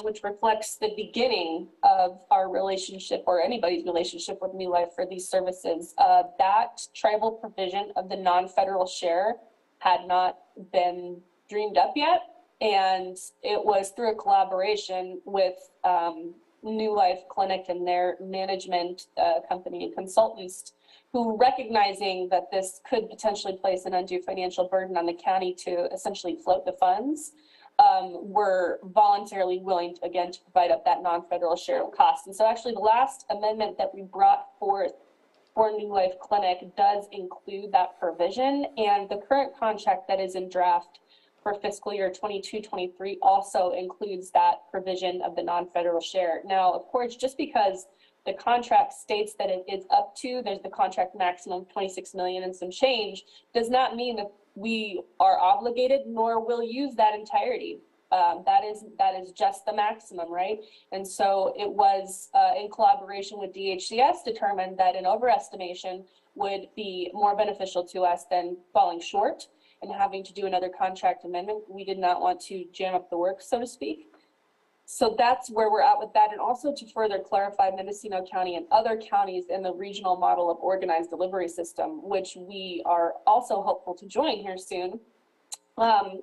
which reflects the beginning of our relationship or anybody's relationship with New Life for these services, that tribal provision of the non-federal share had not been dreamed up yet. And it was through a collaboration with New Life Clinic and their management company and consultants, who, recognizing that this could potentially place an undue financial burden on the county to essentially float the funds, were voluntarily willing to, again, to provide up that non-federal share of costs. And so actually the last amendment that we brought forth for New Life Clinic does include that provision, and the current contract that is in draft for fiscal year 22-23 also includes that provision of the non-federal share. Now, of course, just because the contract states that it is up to, there's the contract maximum 26 million and some change, does not mean that we are obligated nor will use that entirety. That is just the maximum, right? And so it was in collaboration with DHCS determined that an overestimation would be more beneficial to us than falling short and having to do another contract amendment. We did not want to jam up the work, so to speak. So that's where we're at with that. And also to further clarify, Mendocino County and other counties in the regional model of organized delivery system, which we are also hopeful to join here soon.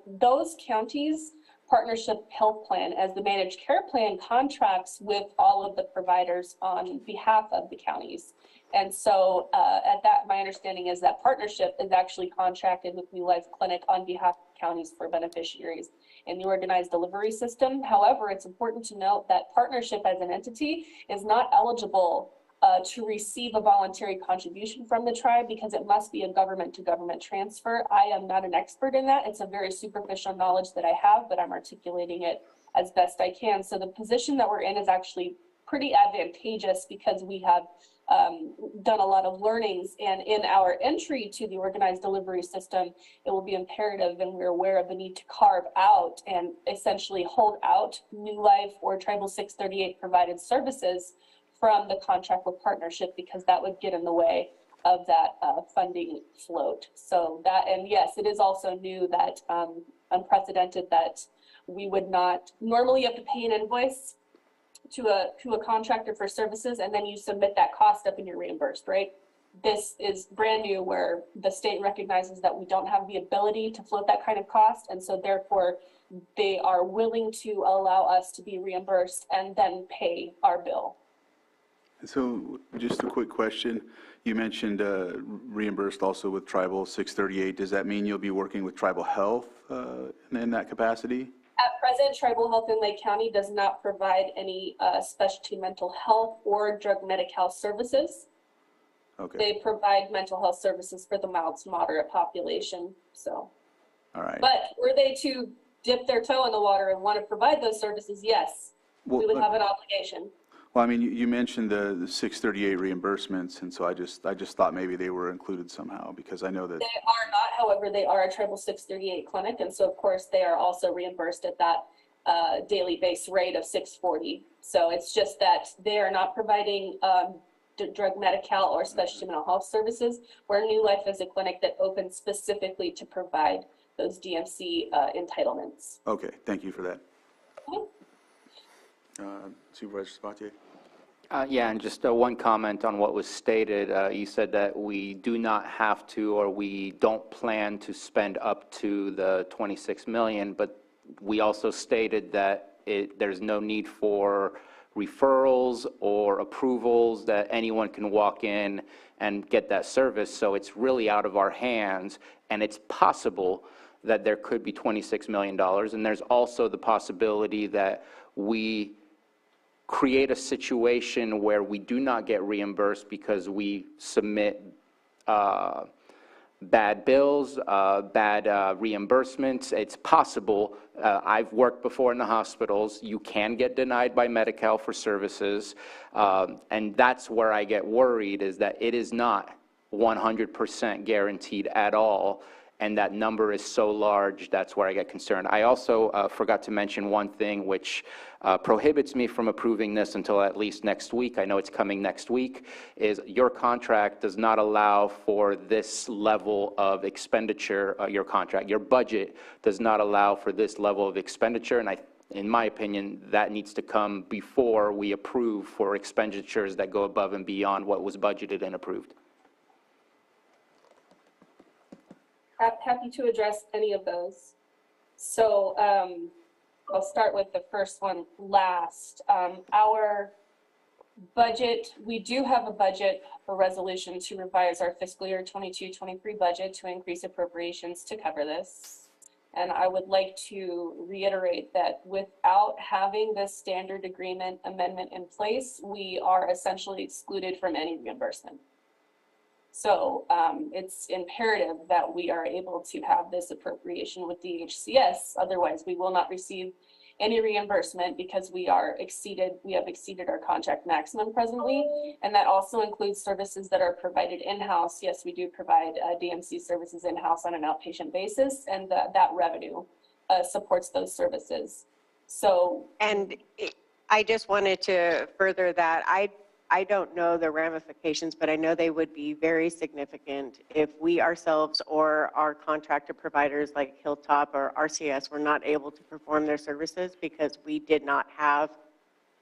Those counties partnership health plan as the managed care plan contracts with all of the providers on behalf of the counties. And so at that, my understanding is that partnership is actually contracted with New Life Clinic on behalf of counties for beneficiaries in the organized delivery system. However, it's important to note that partnership as an entity is not eligible to receive a voluntary contribution from the tribe because it must be a government to government transfer. I am not an expert in that. It's a very superficial knowledge that I have, but I'm articulating it as best I can. So the position that we're in is actually pretty advantageous because we have done a lot of learnings, and in our entry to the organized delivery system, it will be imperative, and we're aware of the need to carve out and essentially hold out New Life or Tribal 638 provided services from the contract with partnership, because that would get in the way of that funding float. So that, and yes, it is also new that unprecedented that we would not normally have to pay an invoice to a contractor for services, and then you submit that cost up and you're reimbursed, right? This is brand new, where the state recognizes that we don't have the ability to float that kind of cost, and so therefore they are willing to allow us to be reimbursed and then pay our bill. So just a quick question. You mentioned reimbursed also with Tribal 638. Does that mean you'll be working with Tribal Health in that capacity? At present, Tribal Health in Lake County does not provide any specialty mental health or drug Medi-Cal services. Okay. They provide mental health services for the mild to moderate population. So, all right. But were they to dip their toe in the water and want to provide those services, yes, we would have an obligation. Well, I mean, you mentioned the 638 reimbursements, and so I just thought maybe they were included somehow, because I know that they are not. However, they are a Tribal 638 clinic, and so of course they are also reimbursed at that daily base rate of $640. So it's just that they are not providing drug Medi-Cal or specialty mental health services, where New Life is a clinic that opens specifically to provide those DMC entitlements. Okay, thank you for that. Supervisor Sabatier? Yeah, and just one comment on what was stated. You said that we do not have to, or we don't plan to spend up to the $26 million, but we also stated that there's no need for referrals or approvals, that anyone can walk in and get that service. So it's really out of our hands, and it's possible that there could be $26 million. And there's also the possibility that we create a situation where we do not get reimbursed because we submit bad bills, bad reimbursements. It's possible. I've worked before in the hospitals. You can get denied by Medi-Cal for services, and that's where I get worried, is that it is not 100% guaranteed at all, and that number is so large. That's where I get concerned. I also forgot to mention one thing which prohibits me from approving this until at least next week. I know it's coming next week, is your contract does not allow for this level of expenditure. Your budget does not allow for this level of expenditure, and in my opinion, that needs to come before we approve for expenditures that go above and beyond what was budgeted and approved. Happy to address any of those. So I'll start with the first one last. Our budget, we do have a budget for resolution to revise our fiscal year 22-23 budget to increase appropriations to cover this. And I would like to reiterate that without having this standard agreement amendment in place, we are essentially excluded from any reimbursement. So it's imperative that we are able to have this appropriation with DHCS. Otherwise, we will not receive any reimbursement because we have exceeded our contract maximum presently. And that also includes services that are provided in-house. Yes, we do provide DMC services in-house on an outpatient basis, and that revenue supports those services. So And I just wanted to further that. I don't know the ramifications, but I know they would be very significant if we ourselves or our contractor providers like Hilltop or RCS were not able to perform their services because we did not have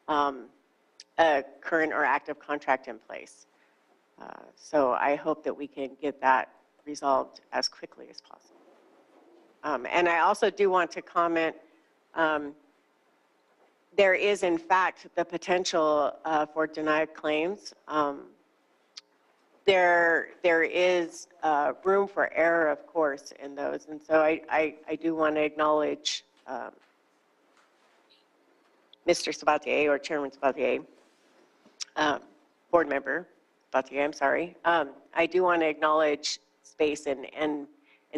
a current or active contract in place. So I hope that we can get that resolved as quickly as possible. And I also do want to comment, there is in fact the potential for denied claims. There is room for error, of course, in those. And so I do want to acknowledge Mr. Sabatier or Chairman Sabatier, board member Sabatier, I'm sorry. I do want to acknowledge space and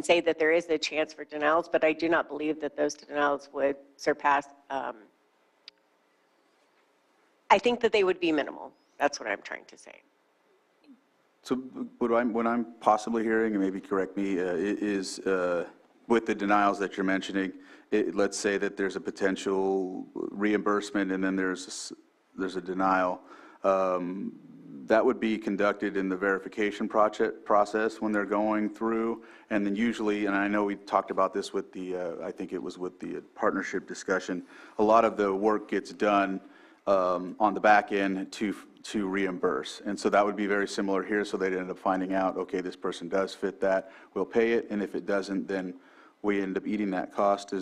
say that there is a chance for denials, but I do not believe that those denials would surpass, I think that they would be minimal. That's what I'm trying to say. So what I'm possibly hearing, and maybe correct me, is with the denials that you're mentioning, let's say that there's a potential reimbursement and then there's a denial. That would be conducted in the verification process when they're going through. And then usually, and I know we talked about this with the, I think it was with the partnership discussion, a lot of the work gets done on the back end to reimburse. And so that would be very similar here. So they'd end up finding out, okay, this person does fit that, we'll pay it. And if it doesn't, then we end up eating that cost,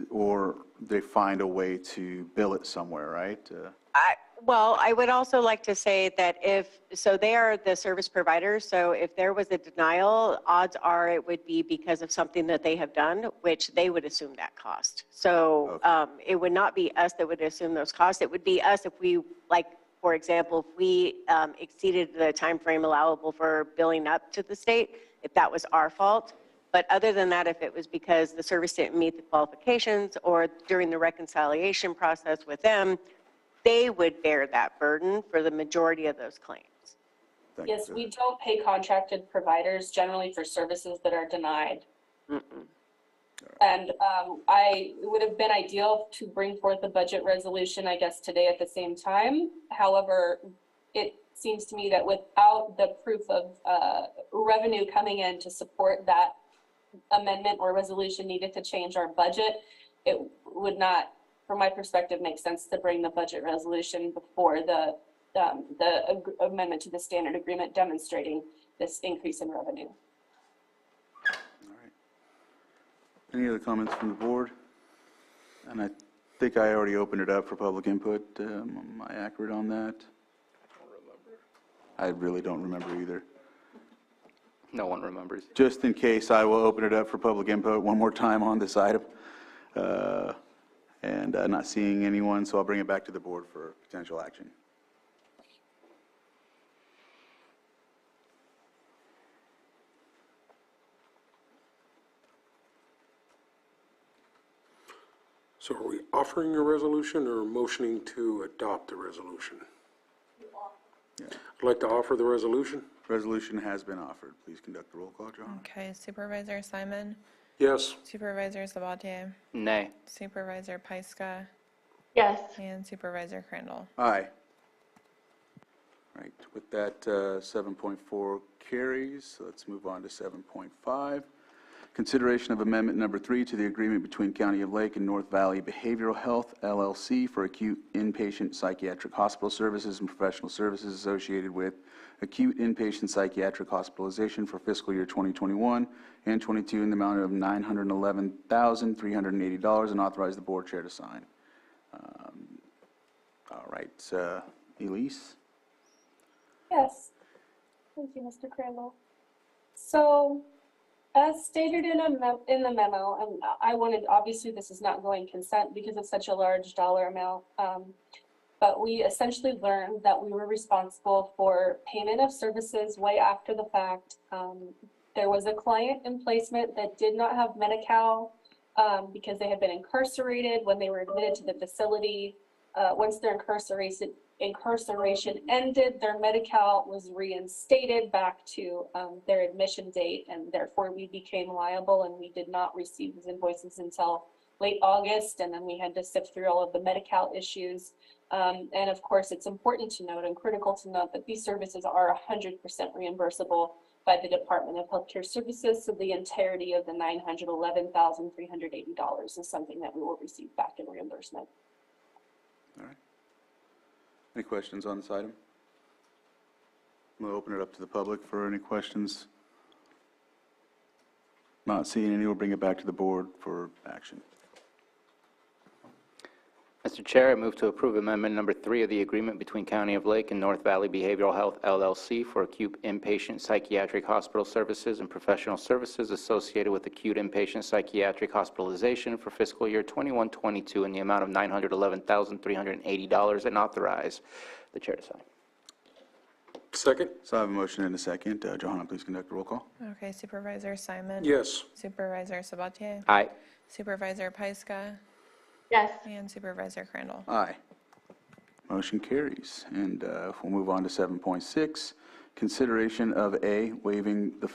or they find a way to bill it somewhere, right? Well, I would also like to say that so they are the service providers, so if there was a denial, odds are it would be because of something that they have done, which they would assume that cost. So it would not be us that would assume those costs. It would be us if we, like, for example, if we exceeded the time frame allowable for billing up to the state, if that was our fault. But other than that, if it was because the service didn't meet the qualifications or during the reconciliation process with them, they would bear that burden for the majority of those claims. yes, we don't pay contracted providers generally for services that are denied. And it would have been ideal to bring forth a budget resolution, I guess, today at the same time. However, it seems to me that without the proof of revenue coming in to support that amendment or resolution needed to change our budget, it would not, from my perspective, make sense to bring the budget resolution before the amendment to the standard agreement demonstrating this increase in revenue. All right. Any other comments from the board? And I think I already opened it up for public input. Am I accurate on that? I don't remember. I really don't remember either. No one remembers. Just in case, I will open it up for public input one more time on this item. And not seeing anyone, so I'll bring it back to the board for potential action. So are we offering a resolution or motioning to adopt the resolution? Yeah. I'd like to offer the resolution. Resolution has been offered. Please conduct the roll call, John. Okay, Supervisor Simon, Yes. Supervisor Sabatier, Nay. Supervisor Pyska, Yes. and Supervisor Crandall. Aye. Right, with that, 7.4 carries. So let's move on to 7.5. Consideration of amendment number 3 to the agreement between County of Lake and North Valley Behavioral Health, LLC, for acute inpatient psychiatric hospital services and professional services associated with acute inpatient psychiatric hospitalization for fiscal year 2021 and 22 in the amount of $911,380, and authorize the board chair to sign. All right, Elise? Yes. Thank you, Mr. Crandall. So, as stated in the memo, and I wanted, obviously this is not going consent because it's such a large dollar amount, but we essentially learned that we were responsible for payment of services way after the fact. There was a client in placement that did not have Medi-Cal because they had been incarcerated when they were admitted to the facility. once their incarceration ended, their Medi-Cal was reinstated back to their admission date, and therefore we became liable, and we did not receive these invoices until late August, and then we had to sift through all of the Medi-Cal issues. And of course, it's important to note and critical to note that these services are 100% reimbursable by the Department of Healthcare Services, so the entirety of the $911,380 is something that we will receive back in reimbursement. All right. Any questions on this item? We'll open it up to the public for any questions. Not seeing any, we'll bring it back to the board for action. Mr. Chair, I move to approve amendment number 3 of the agreement between County of Lake and North Valley Behavioral Health LLC for acute inpatient psychiatric hospital services and professional services associated with acute inpatient psychiatric hospitalization for fiscal year 21-22 in the amount of $911,380 and authorize the chair to sign. Second? So I have a motion and a second. Johanna, please conduct a roll call. Okay, Supervisor Simon? Yes. Supervisor Sabatier? Aye. Supervisor Pyska? Yes. And Supervisor Crandall? Aye. Motion carries. And we'll move on to 7.6, consideration of A, waiving the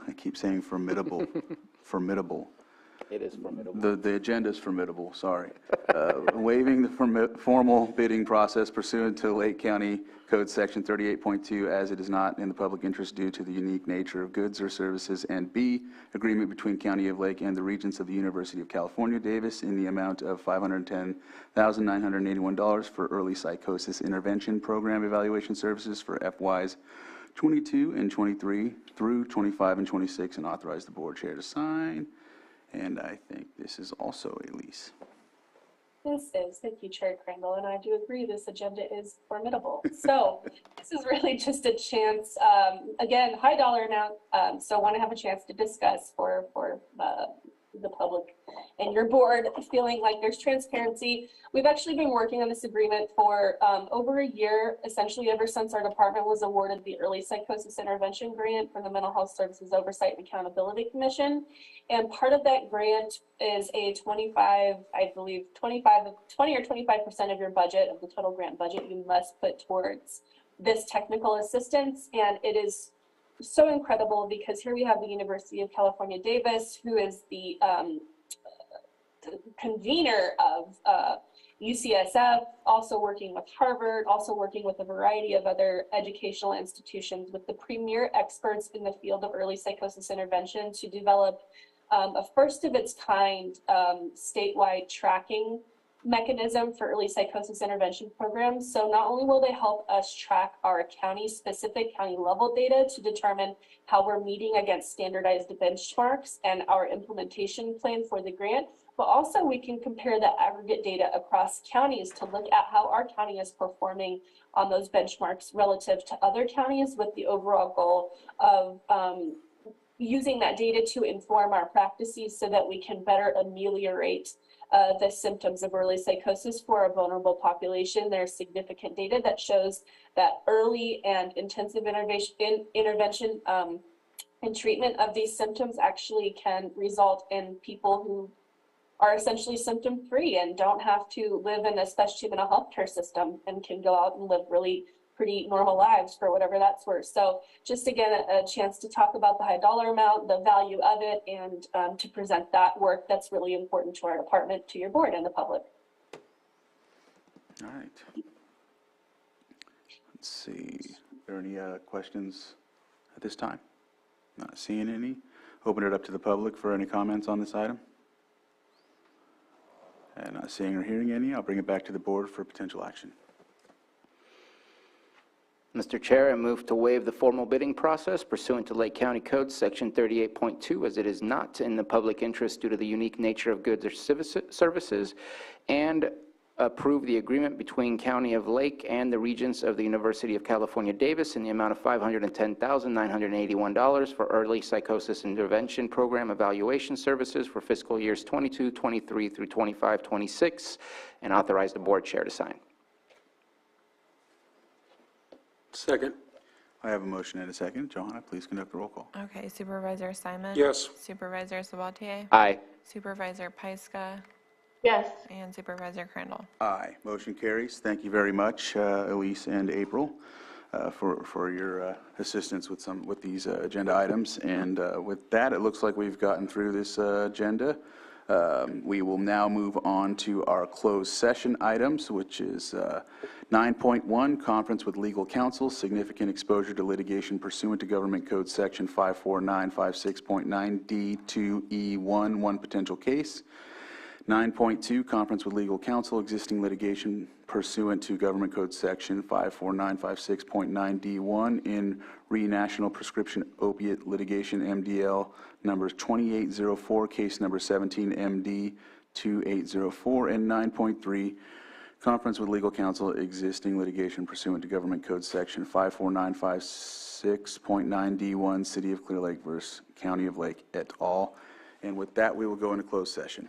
I keep saying formidable, formidable. It is formidable. The agenda is formidable, sorry. Waiving the formal bidding process pursuant to Lake County Code Section 38.2 as it is not in the public interest due to the unique nature of goods or services, and B, agreement between County of Lake and the Regents of the University of California, Davis in the amount of $510,981 for early psychosis intervention program evaluation services for FYs 22 and 23 through 25 and 26, and authorize the board chair to sign. And I think this is also a lease. Thank you, Chair Crandall, and I do agree this agenda is formidable. So this is really just a chance, again, high dollar amount, so I want to have a chance to discuss for the public and your board, feeling like there's transparency. We've actually been working on this agreement for over a year, essentially ever since our department was awarded the Early Psychosis Intervention Grant from the Mental Health Services Oversight and Accountability Commission. And part of that grant is a 20 or 25% of your budget, of the total grant budget, you must put towards this technical assistance. And it is so incredible because here we have the University of California, Davis, who is the convener of UCSF, also working with Harvard, also working with a variety of other educational institutions with the premier experts in the field of early psychosis intervention to develop a first of its kind statewide tracking mechanism for early psychosis intervention programs. So not only will they help us track our county-specific, county-level data to determine how we're meeting against standardized benchmarks and our implementation plan for the grant, but also we can compare the aggregate data across counties to look at how our county is performing on those benchmarks relative to other counties, with the overall goal of using that data to inform our practices so that we can better ameliorate the symptoms of early psychosis for a vulnerable population. There's significant data that shows that early and intensive intervention and treatment of these symptoms actually can result in people who are essentially symptom-free and don't have to live in a special juvenile healthcare system and can go out and live really pretty normal lives for whatever that's worth. So just again, a chance to talk about the high dollar amount, the value of it, and to present that work that's really important to our department, to your board, and the public. All right. Let's see. Are there any questions at this time? Not seeing any. Open it up to the public for any comments on this item. And not seeing or hearing any, I'll bring it back to the board for potential action. Mr. Chair, I move to waive the formal bidding process pursuant to Lake County Code Section 38.2 as it is not in the public interest due to the unique nature of goods or services, and approve the agreement between County of Lake and the Regents of the University of California, Davis in the amount of $510,981 for early psychosis intervention program evaluation services for fiscal years 22-23 through 25-26, and authorize the board chair to sign. Second? I have a motion and a second. Johanna, please conduct a roll call. Okay, Supervisor Simon? Yes. Supervisor Sabatier? Aye. Supervisor Pyska? Yes. And Supervisor Crandall. Aye. Motion carries. Thank you very much, Elise and April, for your assistance with these agenda items. And with that, it looks like we've gotten through this agenda. We will now move on to our closed session items, which is 9.1, conference with legal counsel, significant exposure to litigation pursuant to Government Code Section 54956.9D2E1, one potential case. 9.2, conference with legal counsel, existing litigation pursuant to Government Code Section 54956.9D1 in National Prescription Opiate Litigation, MDL numbers 2804, case number 17MD2804, and 9.3, conference with legal counsel, existing litigation pursuant to Government Code Section 54956.9D1, City of Clear Lake versus County of Lake et al. And with that, we will go into closed session.